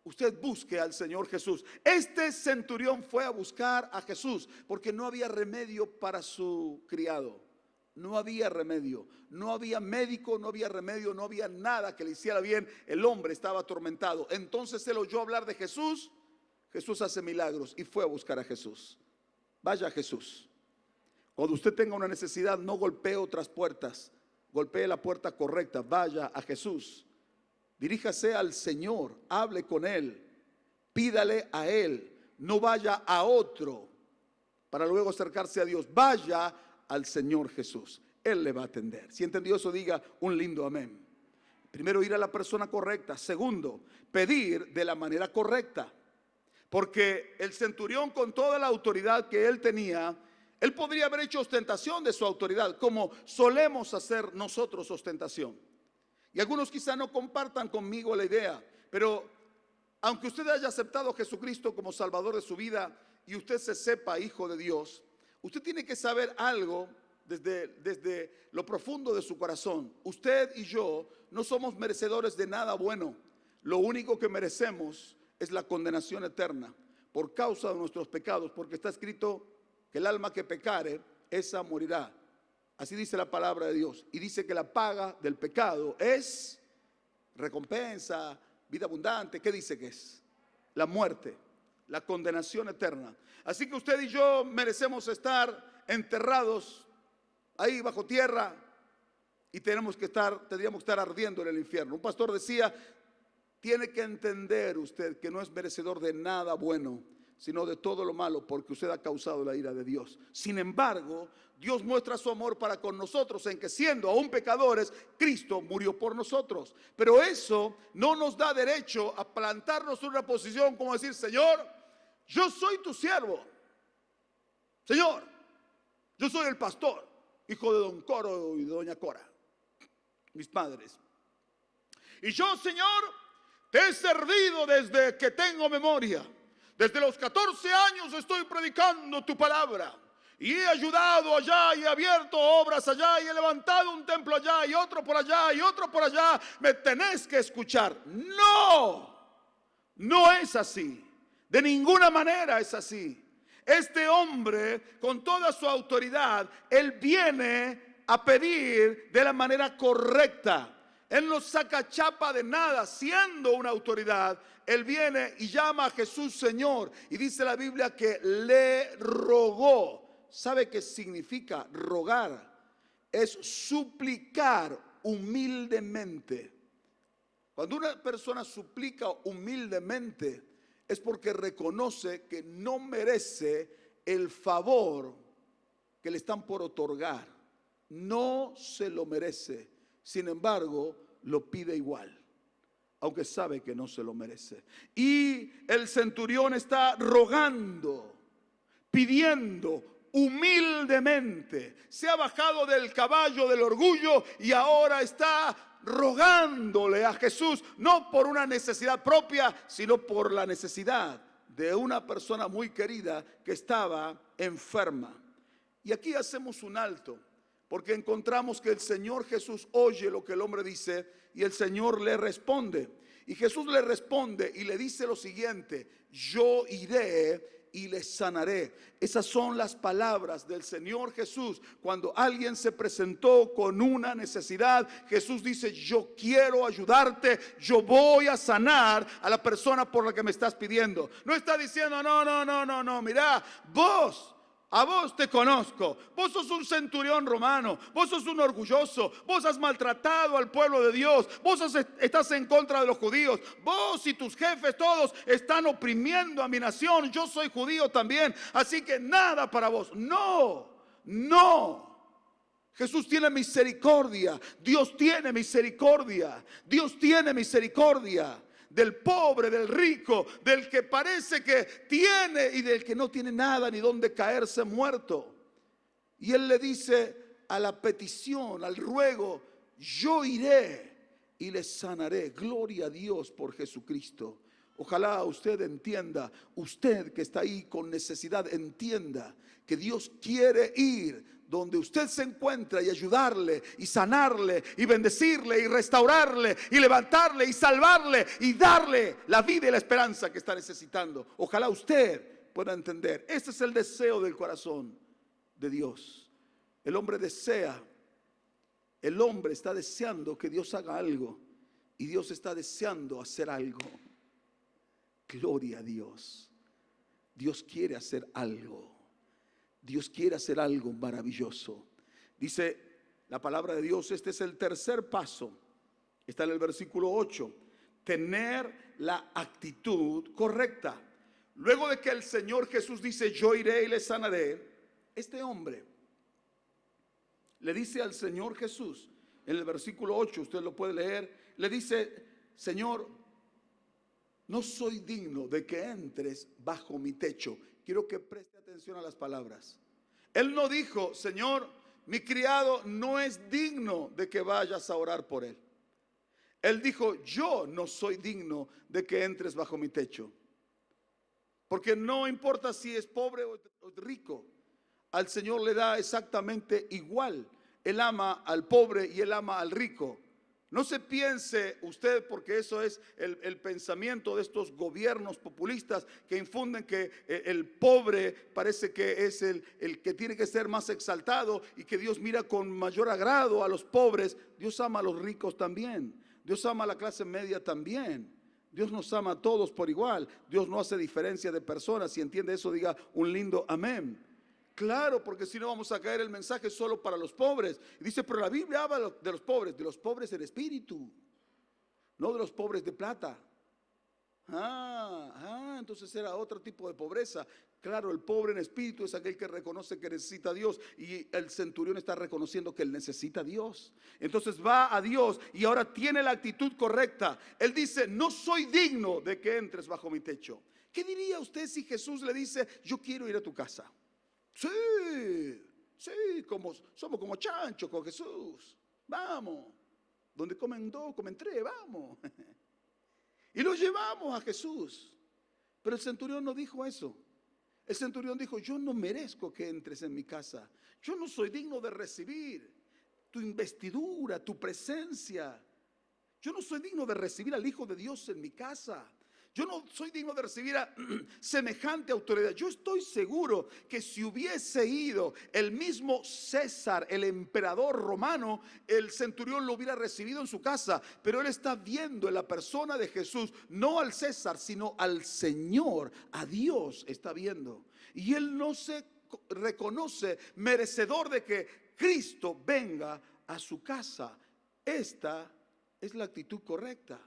C: Usted busque al Señor Jesús. Este centurión fue a buscar a Jesús porque no había remedio para su criado. No había remedio, no había médico, no había remedio, no había nada que le hiciera bien. El hombre estaba atormentado. Entonces él oyó hablar de Jesús. Jesús hace milagros y fue a buscar a Jesús. Vaya a Jesús. Cuando usted tenga una necesidad, no golpee otras puertas. Golpee la puerta correcta, vaya a Jesús. Diríjase al Señor, hable con Él, pídale a Él. No vaya a otro para luego acercarse a Dios. Vaya al Señor Jesús. Él le va a atender. Si entendió eso, diga un lindo amén. Primero, ir a la persona correcta. Segundo, pedir de la manera correcta. Porque el centurión, con toda la autoridad que él tenía, él podría haber hecho ostentación de su autoridad, como solemos hacer nosotros ostentación. Y algunos quizá no compartan conmigo la idea, pero aunque usted haya aceptado a Jesucristo como Salvador de su vida y usted se sepa hijo de Dios, usted tiene que saber algo desde lo profundo de su corazón. Usted y yo no somos merecedores de nada bueno. Lo único que merecemos es la condenación eterna por causa de nuestros pecados, porque está escrito que el alma que pecare, esa morirá. Así dice la palabra de Dios. Y dice que la paga del pecado es recompensa, vida abundante. ¿Qué dice que es? La muerte, la condenación eterna. Así que usted y yo merecemos estar enterrados ahí bajo tierra y tendríamos que estar ardiendo en el infierno. Un pastor decía, tiene que entender usted que no es merecedor de nada bueno, sino de todo lo malo, porque usted ha causado la ira de Dios. Sin embargo, Dios muestra su amor para con nosotros en que, siendo aún pecadores, Cristo murió por nosotros. Pero eso no nos da derecho a plantarnos en una posición como decir, Señor, yo soy tu siervo. Señor, yo soy el pastor, hijo de don Coro y de doña Cora, mis padres. Y yo, Señor, te he servido desde que tengo memoria. Desde los 14 años estoy predicando tu palabra. Y he ayudado allá y he abierto obras allá y he levantado un templo allá y otro por allá y otro por allá. Me tenés que escuchar. No, no es así. De ninguna manera es así. Este hombre, con toda su autoridad, él viene a pedir de la manera correcta. Él no saca chapa de nada, siendo una autoridad. Él viene y llama a Jesús Señor. Y dice la Biblia que le rogó. ¿Sabe qué significa rogar? Es suplicar humildemente. Cuando una persona suplica humildemente, es porque reconoce que no merece el favor que le están por otorgar. No se lo merece. Sin embargo, lo pide igual, aunque sabe que no se lo merece. Y el centurión está rogando, pidiendo humildemente. Se ha bajado del caballo del orgullo y ahora está rogándole a Jesús, no por una necesidad propia, sino por la necesidad de una persona muy querida que estaba enferma. Y aquí hacemos un alto, porque encontramos que el Señor Jesús oye lo que el hombre dice y el Señor le responde. Y Jesús le responde y le dice lo siguiente: yo iré y le sanaré. Esas son las palabras del Señor Jesús. Cuando alguien se presentó con una necesidad, Jesús dice: yo quiero ayudarte, yo voy a sanar a la persona por la que me estás pidiendo. No está diciendo, no, mira, a vos te conozco, vos sos un centurión romano, vos sos un orgulloso, vos has maltratado al pueblo de Dios, estás en contra de los judíos, vos y tus jefes todos están oprimiendo a mi nación, yo soy judío también, así que nada para vos. No. Jesús tiene misericordia, Dios tiene misericordia, Dios tiene misericordia del pobre, del rico, del que parece que tiene y del que no tiene nada ni dónde caerse muerto. Y él le dice a la petición, al ruego: yo iré y le sanaré. Gloria a Dios por Jesucristo. Ojalá usted entienda, usted que está ahí con necesidad, entienda que Dios quiere ir donde usted se encuentra y ayudarle y sanarle y bendecirle y restaurarle y levantarle y salvarle y darle la vida y la esperanza que está necesitando. Ojalá usted pueda entender. Este es el deseo del corazón de Dios. El hombre está deseando que Dios haga algo y Dios está deseando hacer algo. Gloria a Dios. Dios quiere hacer algo. Dios quiere hacer algo maravilloso. Dice la palabra de Dios, este es el tercer paso. Está en el versículo 8. Tener la actitud correcta. Luego de que el Señor Jesús dice: yo iré y le sanaré, este hombre le dice al Señor Jesús, en el versículo 8, usted lo puede leer, le dice: Señor, no soy digno de que entres bajo mi techo. Quiero que preste atención a las palabras. Él no dijo: Señor, mi criado no es digno de que vayas a orar por él. Él dijo: yo no soy digno de que entres bajo mi techo. Porque no importa si es pobre o rico, al Señor le da exactamente igual. Él ama al pobre y él ama al rico. No se piense usted, porque eso es el pensamiento de estos gobiernos populistas que infunden que el pobre parece que es el que tiene que ser más exaltado y que Dios mira con mayor agrado a los pobres. Dios ama a los ricos también. Dios ama a la clase media también. Dios nos ama a todos por igual. Dios no hace diferencia de personas. Si entiende eso, diga un lindo amén. Claro, porque si no vamos a caer el mensaje solo para los pobres. Y dice, pero la Biblia habla de los pobres en espíritu, no de los pobres de plata. Entonces era otro tipo de pobreza. Claro, el pobre en espíritu es aquel que reconoce que necesita a Dios, y el centurión está reconociendo que él necesita a Dios. Entonces va a Dios y ahora tiene la actitud correcta. Él dice, no soy digno de que entres bajo mi techo. ¿Qué diría usted si Jesús le dice, yo quiero ir a tu casa? Sí, somos como chanchos con Jesús. Vamos, donde comen dos, comen tres, vamos. Y lo llevamos a Jesús. Pero el centurión no dijo eso. El centurión dijo, yo no merezco que entres en mi casa. Yo no soy digno de recibir tu investidura, tu presencia. Yo no soy digno de recibir al Hijo de Dios en mi casa. Yo no soy digno de recibir a semejante autoridad. Yo estoy seguro que si hubiese ido el mismo César, el emperador romano, el centurión lo hubiera recibido en su casa. Pero él está viendo en la persona de Jesús, no al César, sino al Señor, a Dios está viendo. Y él no se reconoce merecedor de que Cristo venga a su casa. Esta es la actitud correcta.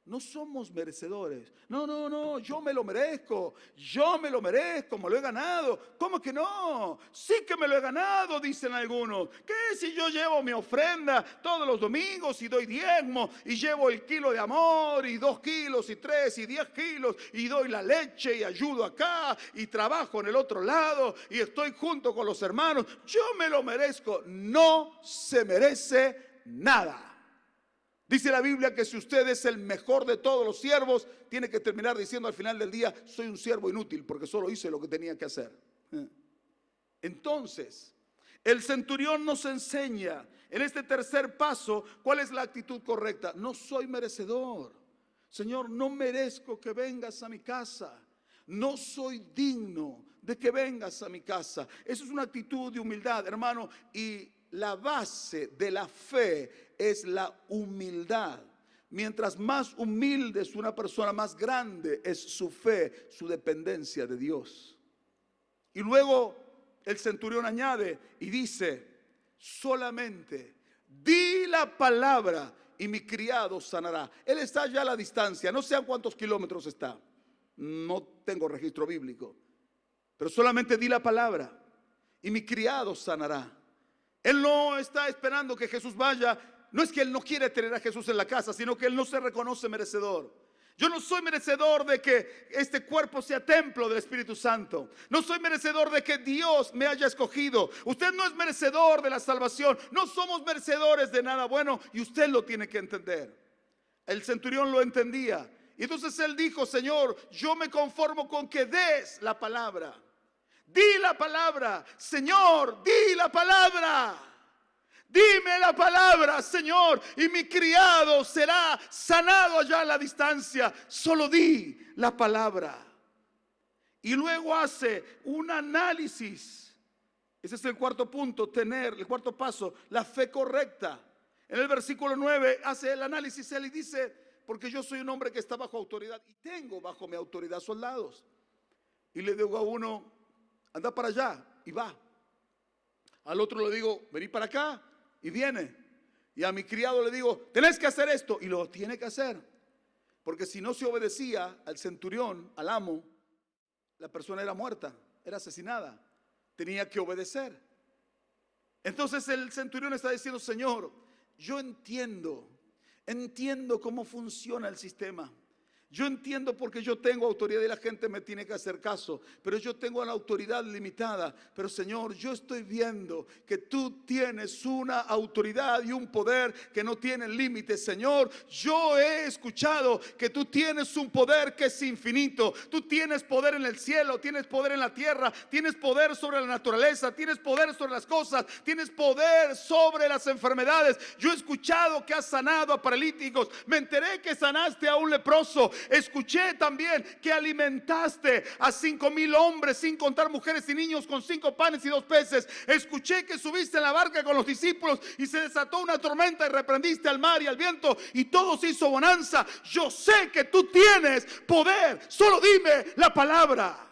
C: No somos merecedores. No, yo me lo merezco, me lo he ganado. ¿Cómo que no? Sí que me lo he ganado, dicen algunos. ¿Qué si yo llevo mi ofrenda todos los domingos y doy diezmo y llevo el kilo de amor y 2 kilos y 3 y 10 kilos y doy la leche y ayudo acá y trabajo en el otro lado y estoy junto con los hermanos? Yo me lo merezco. No se merece nada. Dice la Biblia que si usted es el mejor de todos los siervos, tiene que terminar diciendo al final del día, soy un siervo inútil porque solo hice lo que tenía que hacer. Entonces, el centurión nos enseña en este tercer paso cuál es la actitud correcta. No soy merecedor. Señor, no merezco que vengas a mi casa. No soy digno de que vengas a mi casa. Eso es una actitud de humildad, hermano, y la base de la fe es la humildad. Mientras más humilde es una persona, más grande es su fe, su dependencia de Dios. Y luego el centurión añade y dice, solamente di la palabra y mi criado sanará. Él está ya a la distancia, no sé a cuántos kilómetros está, no tengo registro bíblico, pero solamente di la palabra y mi criado sanará. Él no está esperando que Jesús vaya. No es que él no quiere tener a Jesús en la casa, sino que él no se reconoce merecedor. Yo no soy merecedor de que este cuerpo sea templo del Espíritu Santo. No soy merecedor de que Dios me haya escogido. Usted no es merecedor de la salvación. No somos merecedores de nada bueno y usted lo tiene que entender. El centurión lo entendía. Y entonces él dijo, Señor, yo me conformo con que des la palabra. Di la palabra, Señor, di la palabra. Dime la palabra, Señor, y mi criado será sanado allá a la distancia. Solo di la palabra. Y luego hace un análisis. Ese es el cuarto punto, el cuarto paso, la fe correcta. En el versículo 9 hace el análisis él y dice, porque yo soy un hombre que está bajo autoridad y tengo bajo mi autoridad soldados. Y le digo a uno, anda para allá, y va. Al otro le digo, vení para acá, y viene. Y a mi criado le digo, tenés que hacer esto, y lo tiene que hacer. Porque si no se obedecía al centurión, al amo, la persona era muerta, era asesinada. Tenía que obedecer. Entonces el centurión está diciendo, Señor, yo entiendo cómo funciona el sistema. Yo entiendo porque yo tengo autoridad y la gente me tiene que hacer caso, pero yo tengo una autoridad limitada. Pero Señor, yo estoy viendo que tú tienes una autoridad y un poder que no tiene límites. Señor, yo he escuchado que tú tienes un poder que es infinito. Tú tienes poder en el cielo, tienes poder en la tierra, tienes poder sobre la naturaleza, tienes poder sobre las cosas, tienes poder sobre las enfermedades. Yo he escuchado que has sanado a paralíticos, me enteré que sanaste a un leproso. Escuché también que alimentaste a 5,000 hombres, sin contar mujeres y niños, con 5 panes y 2 peces. Escuché que subiste en la barca con los discípulos y se desató una tormenta y reprendiste al mar y al viento y todo se hizo bonanza. Yo sé que tú tienes poder. Solo dime la palabra.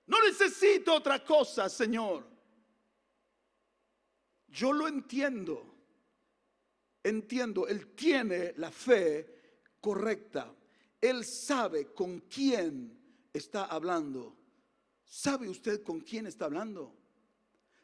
C: No necesito otra cosa, Señor. Yo lo entiendo. Entiendo, Él tiene la fe correcta. Él sabe con quién está hablando. ¿Sabe usted con quién está hablando?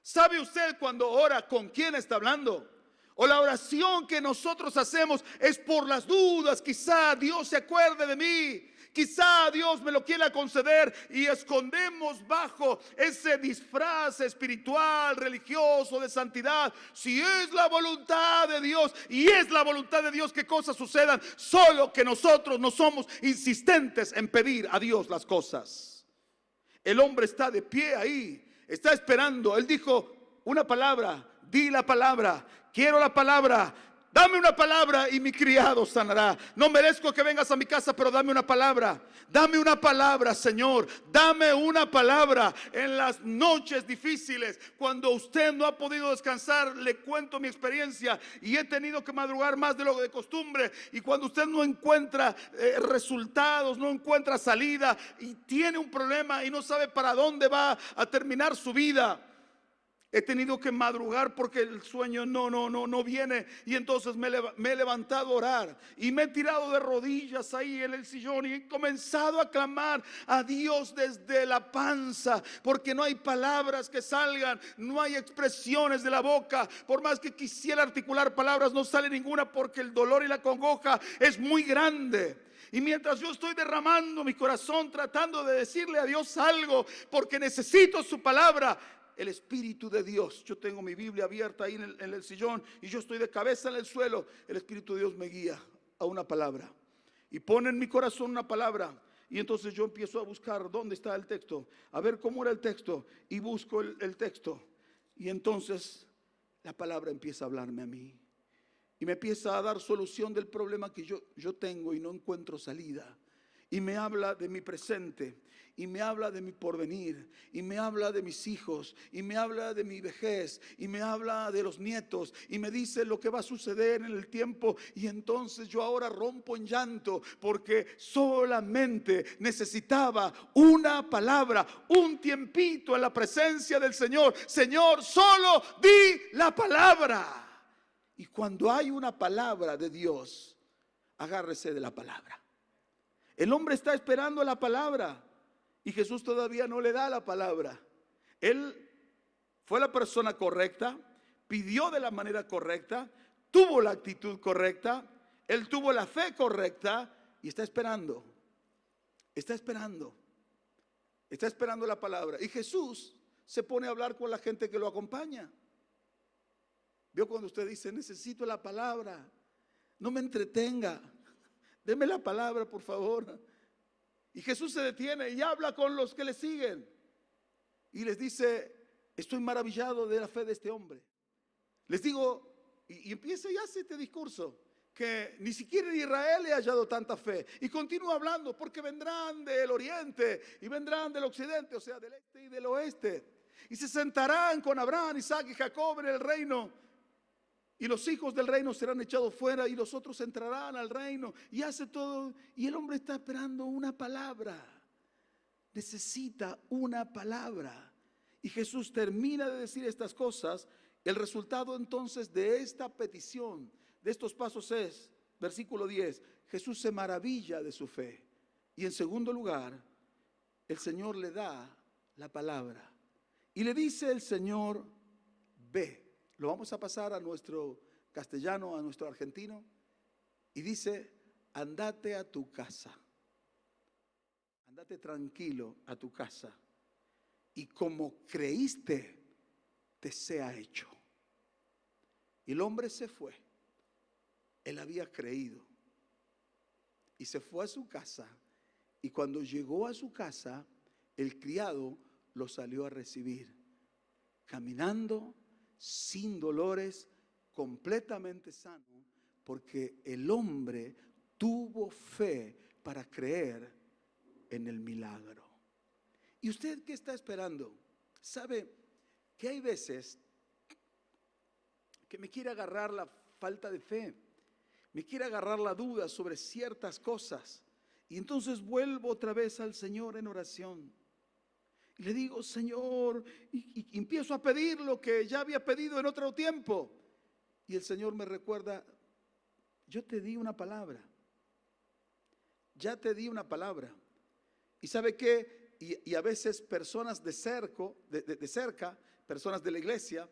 C: ¿Sabe usted cuando ora con quién está hablando? O la oración que nosotros hacemos es por las dudas. Quizá Dios se acuerde de mí. Quizá Dios me lo quiera conceder y escondemos bajo ese disfraz espiritual, religioso, de santidad. Si es la voluntad de Dios, y es la voluntad de Dios que cosas sucedan, solo que nosotros no somos insistentes en pedir a Dios las cosas. El hombre está de pie ahí, está esperando. Él dijo una palabra, di la palabra, quiero la palabra. Dame una palabra y mi criado sanará. No merezco que vengas a mi casa, pero dame una palabra. Dame una palabra, Señor. Dame una palabra en las noches difíciles. Cuando usted no ha podido descansar, le cuento mi experiencia y he tenido que madrugar más de lo de costumbre. Y cuando usted no encuentra resultados, no encuentra salida y tiene un problema y no sabe para dónde va a terminar su vida. He tenido que madrugar porque el sueño no viene. Y entonces me he levantado a orar. Y me he tirado de rodillas ahí en el sillón. Y he comenzado a clamar a Dios desde la panza. Porque no hay palabras que salgan. No hay expresiones de la boca. Por más que quisiera articular palabras, no sale ninguna porque el dolor y la congoja es muy grande. Y mientras yo estoy derramando mi corazón, tratando de decirle a Dios algo, porque necesito su palabra, el Espíritu de Dios, yo tengo mi Biblia abierta ahí en el sillón y yo estoy de cabeza en el suelo. El Espíritu de Dios me guía a una palabra y pone en mi corazón una palabra. Y entonces yo empiezo a buscar dónde está el texto, a ver cómo era el texto, y busco el texto. Y entonces la palabra empieza a hablarme a mí y me empieza a dar solución del problema que yo tengo y no encuentro salida. Y me habla de mi presente, y me habla de mi porvenir, y me habla de mis hijos, y me habla de mi vejez, y me habla de los nietos, y me dice lo que va a suceder en el tiempo. Y entonces yo ahora rompo en llanto, porque solamente necesitaba una palabra, un tiempito en la presencia del Señor. Señor, solo di la palabra. Y cuando hay una palabra de Dios, agárrese de la palabra. El hombre está esperando la palabra y Jesús todavía no le da la palabra. Él fue la persona correcta, pidió de la manera correcta, tuvo la actitud correcta, él tuvo la fe correcta y está esperando. Está esperando. Está esperando la palabra. Y Jesús se pone a hablar con la gente que lo acompaña. ¿Vio cuando usted dice, necesito la palabra? No me entretenga. Deme la palabra, por favor. Y Jesús se detiene y habla con los que le siguen. Y les dice, estoy maravillado de la fe de este hombre. Les digo, y empieza y hace este discurso, que ni siquiera en Israel he hallado tanta fe. Y continúa hablando, porque vendrán del oriente y vendrán del occidente, o sea, del este y del oeste. Y se sentarán con Abraham, Isaac y Jacob en el reino. Y los hijos del reino serán echados fuera y los otros entrarán al reino. Y hace todo. Y el hombre está esperando una palabra. Necesita una palabra. Y Jesús termina de decir estas cosas. El resultado entonces de esta petición, de estos pasos es, versículo 10, Jesús se maravilla de su fe. Y en segundo lugar, el Señor le da la palabra. Y le dice el Señor, ve. Lo vamos a pasar a nuestro castellano, a nuestro argentino. Y dice, andate a tu casa. Andate tranquilo a tu casa. Y como creíste, te sea hecho. Y el hombre se fue. Él había creído. Y se fue a su casa. Y cuando llegó a su casa, el criado lo salió a recibir. Caminando, sin dolores, completamente sano, porque el hombre tuvo fe para creer en el milagro. ¿Y usted qué está esperando? ¿Sabe que hay veces que me quiere agarrar la falta de fe? Me quiere agarrar la duda sobre ciertas cosas. Y entonces vuelvo otra vez al Señor en oración. Y le digo, Señor, y empiezo a pedir lo que ya había pedido en otro tiempo. Y el Señor me recuerda, yo te di una palabra. Ya te di una palabra. ¿Y sabe qué? Y a veces personas de cerca, personas de la iglesia,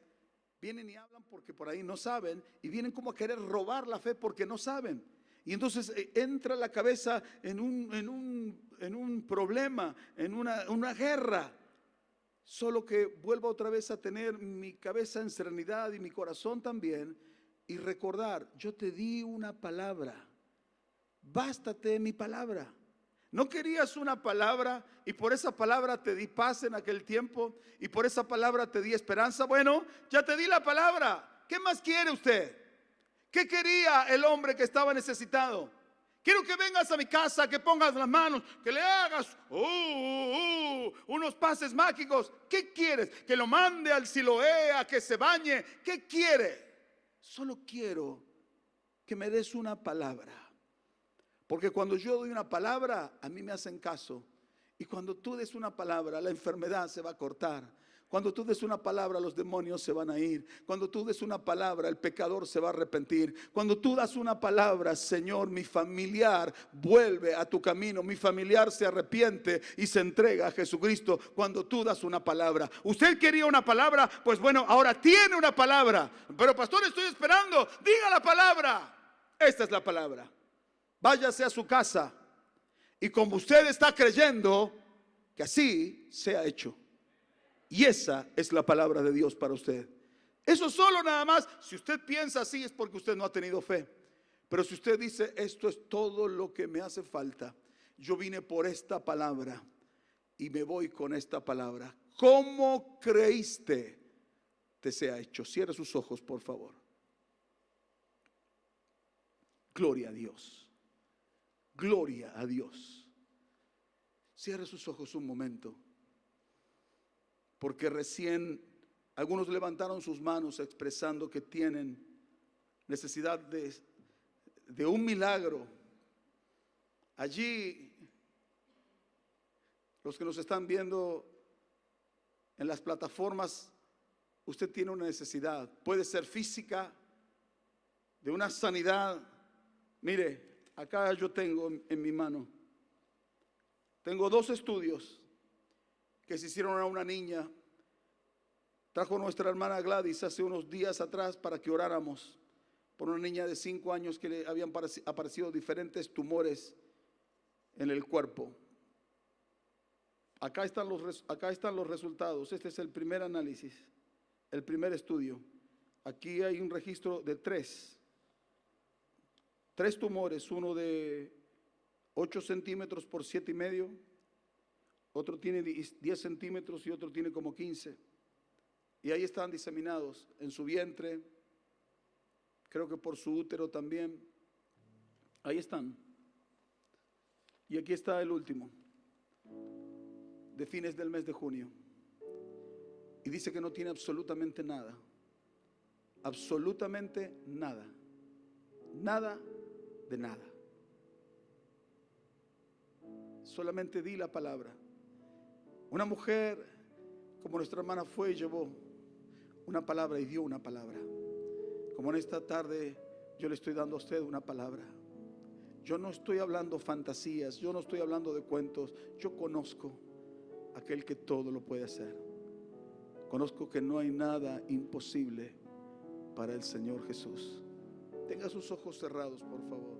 C: vienen y hablan porque por ahí no saben, y vienen como a querer robar la fe porque no saben. Y entonces entra la cabeza en un problema, en una guerra. Solo que vuelva otra vez a tener mi cabeza en serenidad y mi corazón también, y recordar, yo te di una palabra, bástate mi palabra. ¿No querías una palabra y por esa palabra te di paz en aquel tiempo y por esa palabra te di esperanza? Bueno, ya te di la palabra. ¿Qué más quiere usted? ¿Qué quería el hombre que estaba necesitado? Quiero que vengas a mi casa, que pongas las manos, que le hagas unos pases mágicos. ¿Qué quieres? Que lo mande al Siloé, a que se bañe. ¿Qué quiere? Solo quiero que me des una palabra. Porque cuando yo doy una palabra, a mí me hacen caso. Y cuando tú des una palabra, la enfermedad se va a cortar. Cuando tú des una palabra, los demonios se van a ir. Cuando tú des una palabra, el pecador se va a arrepentir. Cuando tú das una palabra, Señor, mi familiar vuelve a tu camino. Mi familiar se arrepiente y se entrega a Jesucristo cuando tú das una palabra. Usted quería una palabra, pues bueno, ahora tiene una palabra. Pero pastor, estoy esperando. Diga la palabra. Esta es la palabra. Váyase a su casa y como usted está creyendo, que así sea hecho. Y esa es la palabra de Dios para usted. Eso solo nada más, si usted piensa así es porque usted no ha tenido fe. Pero si usted dice, esto es todo lo que me hace falta, yo vine por esta palabra y me voy con esta palabra. ¿Cómo creíste? Te sea hecho. Cierre sus ojos, por favor. Gloria a Dios. Gloria a Dios. Cierre sus ojos un momento. Porque recién algunos levantaron sus manos expresando que tienen necesidad de un milagro. Allí, los que nos están viendo en las plataformas, usted tiene una necesidad. Puede ser física, de una sanidad. Mire, acá yo tengo en mi mano, tengo 2 estudios que se hicieron a una niña. Trajo nuestra hermana Gladys hace unos días atrás para que oráramos por una niña de 5 años que le habían aparecido diferentes tumores en el cuerpo. Acá están los resultados. Este es el primer análisis, el primer estudio. Aquí hay un registro de 3 tumores, uno de 8 centímetros por 7,5, otro tiene 10 centímetros y otro tiene como 15. Y ahí están diseminados en su vientre, creo que por su útero también. Ahí están. Y aquí está el último, de fines del mes de junio. Y dice que no tiene absolutamente nada. Absolutamente nada. Nada de nada. Solamente di la palabra. Una mujer como nuestra hermana fue y llevó una palabra y dio una palabra. Como en esta tarde yo le estoy dando a usted una palabra. Yo no estoy hablando fantasías, yo no estoy hablando de cuentos. Yo conozco a aquel que todo lo puede hacer. Conozco que no hay nada imposible para el Señor Jesús. Tenga sus ojos cerrados, por favor.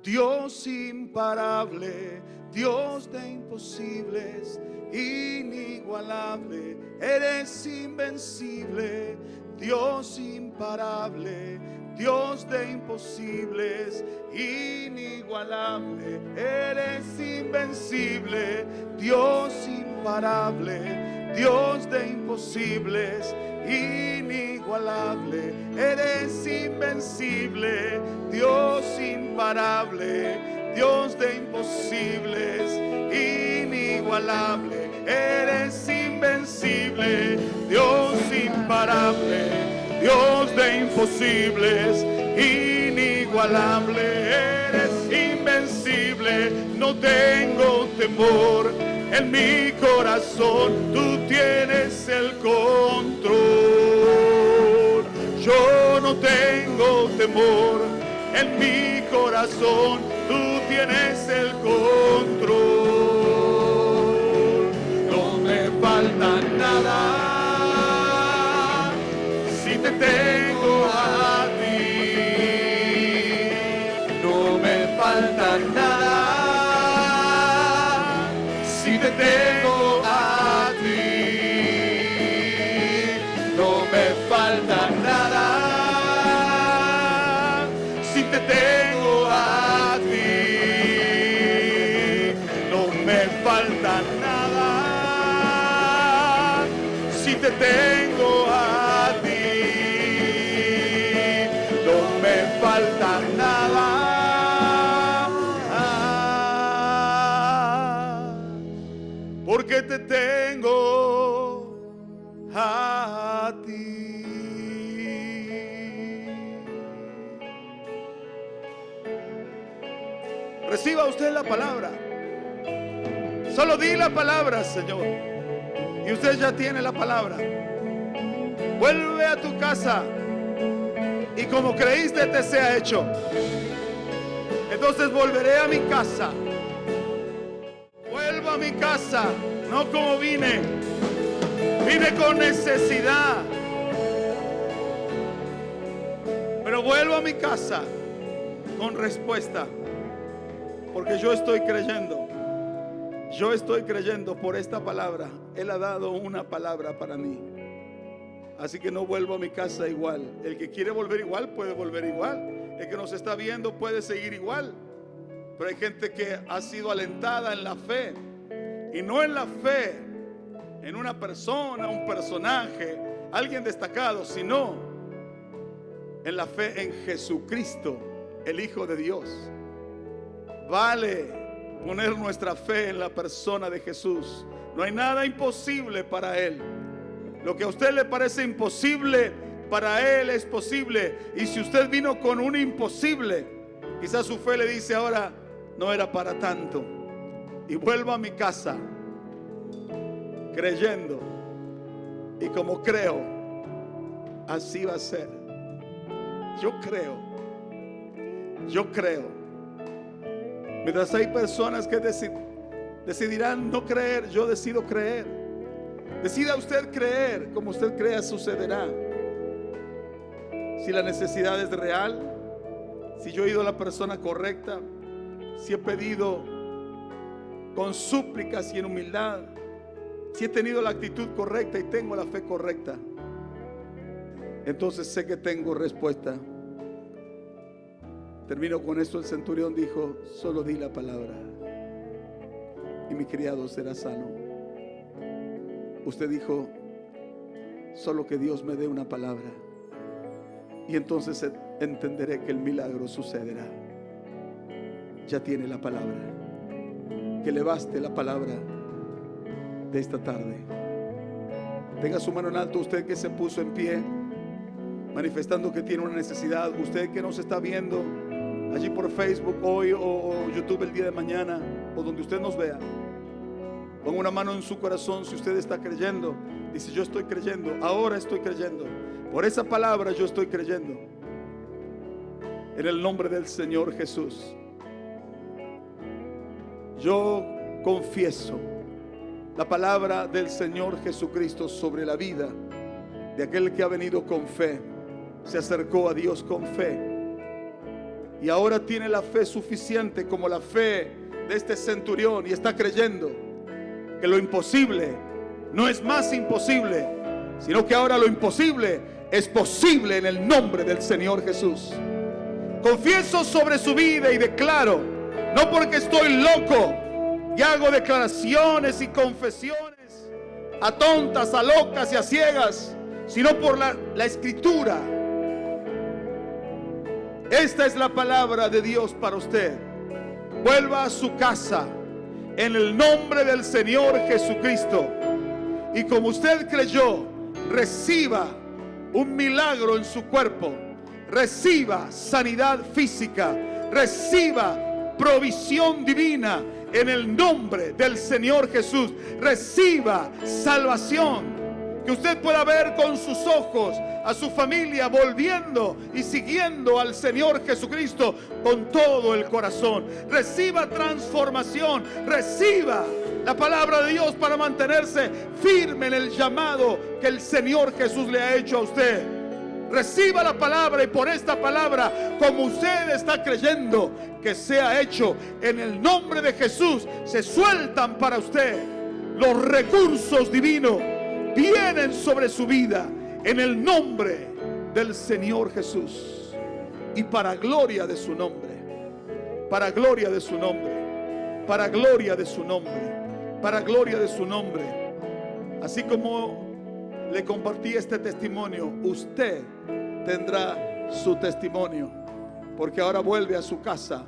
C: Dios imparable, Dios de imposibles, inigualable, eres invencible. Dios imparable, Dios de imposibles, inigualable, eres invencible, Dios imparable, Dios de imposibles, inigualable, eres invencible, Dios imparable, Dios de imposibles, inigualable, eres invencible, Dios imparable, Dios de imposibles, inigualable, eres invencible, no tengo temor en mi corazón, tú tienes el control. Yo no tengo temor en mi corazón, tú tienes el control. No me falta nada si te tengo a ti, no me falta nada si te tengo a ti, no me falta nada si te tengo a ti, no me falta nada si te tengo a ti. Falta nada, porque te tengo a ti. Reciba usted la palabra. Solo di la palabra, Señor, y usted ya tiene la palabra. Vuelve a tu casa y como creíste te sea hecho. Entonces volveré a mi casa. Vuelvo a mi casa, no como vine. Vine con necesidad, pero vuelvo a mi casa con respuesta, porque yo estoy creyendo. Yo estoy creyendo por esta palabra. Él ha dado una palabra para mí. Así que no vuelvo a mi casa igual. El que quiere volver igual puede volver igual. El que nos está viendo puede seguir igual. Pero hay gente que ha sido alentada en la fe. Y no en la fe en una persona, un personaje, alguien destacado, sino en la fe en Jesucristo, el Hijo de Dios. Vale poner nuestra fe en la persona de Jesús. No hay nada imposible para Él. Lo que a usted le parece imposible, para Él es posible. Y si usted vino con un imposible, quizás su fe le dice ahora, no era para tanto. Y vuelvo a mi casa creyendo. Y como creo, así va a ser. Yo creo. Yo creo. Mientras hay personas que decidirán no creer, yo decido creer. Decida usted creer, como usted crea sucederá. Si la necesidad es real, si yo he ido a la persona correcta, si he pedido con súplicas y en humildad, si he tenido la actitud correcta y tengo la fe correcta, entonces sé que tengo respuesta. Termino con esto. El centurión dijo, solo di la palabra y mi criado será sano. Usted dijo, solo que Dios me dé una palabra y entonces entenderé que el milagro sucederá. Ya tiene la palabra. Que le baste la palabra de esta tarde. Tenga su mano en alto, usted que se puso en pie, manifestando que tiene una necesidad. Usted que nos está viendo allí por Facebook hoy o YouTube el día de mañana, o donde usted nos vea, ponga una mano en su corazón si usted está creyendo. Dice, yo estoy creyendo, ahora estoy creyendo. Por esa palabra yo estoy creyendo. En el nombre del Señor Jesús. Yo confieso la palabra del Señor Jesucristo sobre la vida de aquel que ha venido con fe, se acercó a Dios con fe y ahora tiene la fe suficiente como la fe de este centurión y está creyendo que lo imposible no es más imposible, sino que ahora lo imposible es posible en el nombre del Señor Jesús. Confieso sobre su vida y declaro, no porque estoy loco y hago declaraciones y confesiones a tontas, a locas y a ciegas, sino por la Escritura. Esta es la palabra de Dios para usted. Vuelva a su casa en el nombre del Señor Jesucristo. Y como usted creyó, reciba un milagro en su cuerpo. Reciba sanidad física. Reciba provisión divina en el nombre del Señor Jesús. Reciba salvación. Que usted pueda ver con sus ojos a su familia volviendo y siguiendo al Señor Jesucristo con todo el corazón. Reciba transformación. Reciba la palabra de Dios para mantenerse firme en el llamado que el Señor Jesús le ha hecho a usted. Reciba la palabra y por esta palabra, como usted está creyendo que sea hecho en el nombre de Jesús, se sueltan para usted los recursos divinos. Vienen sobre su vida en el nombre del Señor Jesús y para gloria de su nombre, para gloria de su nombre, para gloria de su nombre, para gloria de su nombre. Así como le compartí este testimonio, usted tendrá su testimonio, porque ahora vuelve a su casa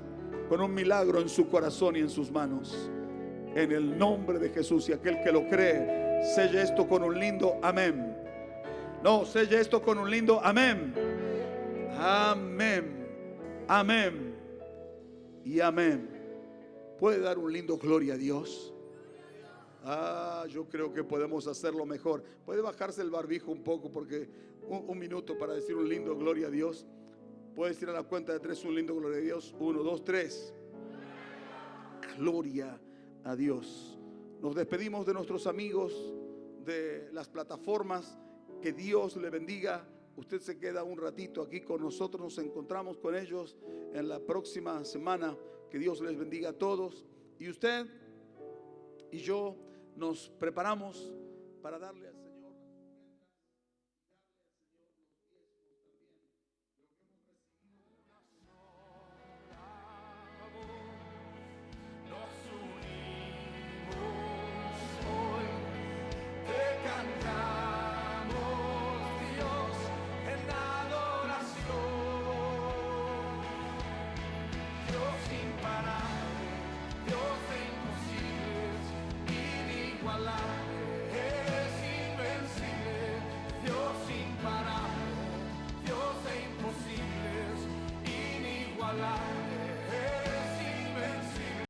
C: con un milagro en su corazón y en sus manos, en el nombre de Jesús. Y aquel que lo cree, selle esto con un lindo amén. No, selle esto con un lindo amén. Amén, amén y amén. ¿Puede dar un lindo gloria a Dios? Yo creo que podemos hacerlo mejor. Puede bajarse el barbijo un poco, porque un minuto para decir un lindo gloria a Dios. Puede decir a la cuenta de 3 un lindo gloria a Dios. 1, 2, 3. Gloria a Dios. Nos despedimos de nuestros amigos de las plataformas. Que Dios le bendiga. Usted se queda un ratito aquí con nosotros. Nos encontramos con ellos en la próxima semana. Que Dios les bendiga a todos. Y usted y yo nos preparamos para darle al Señor.
D: Alive.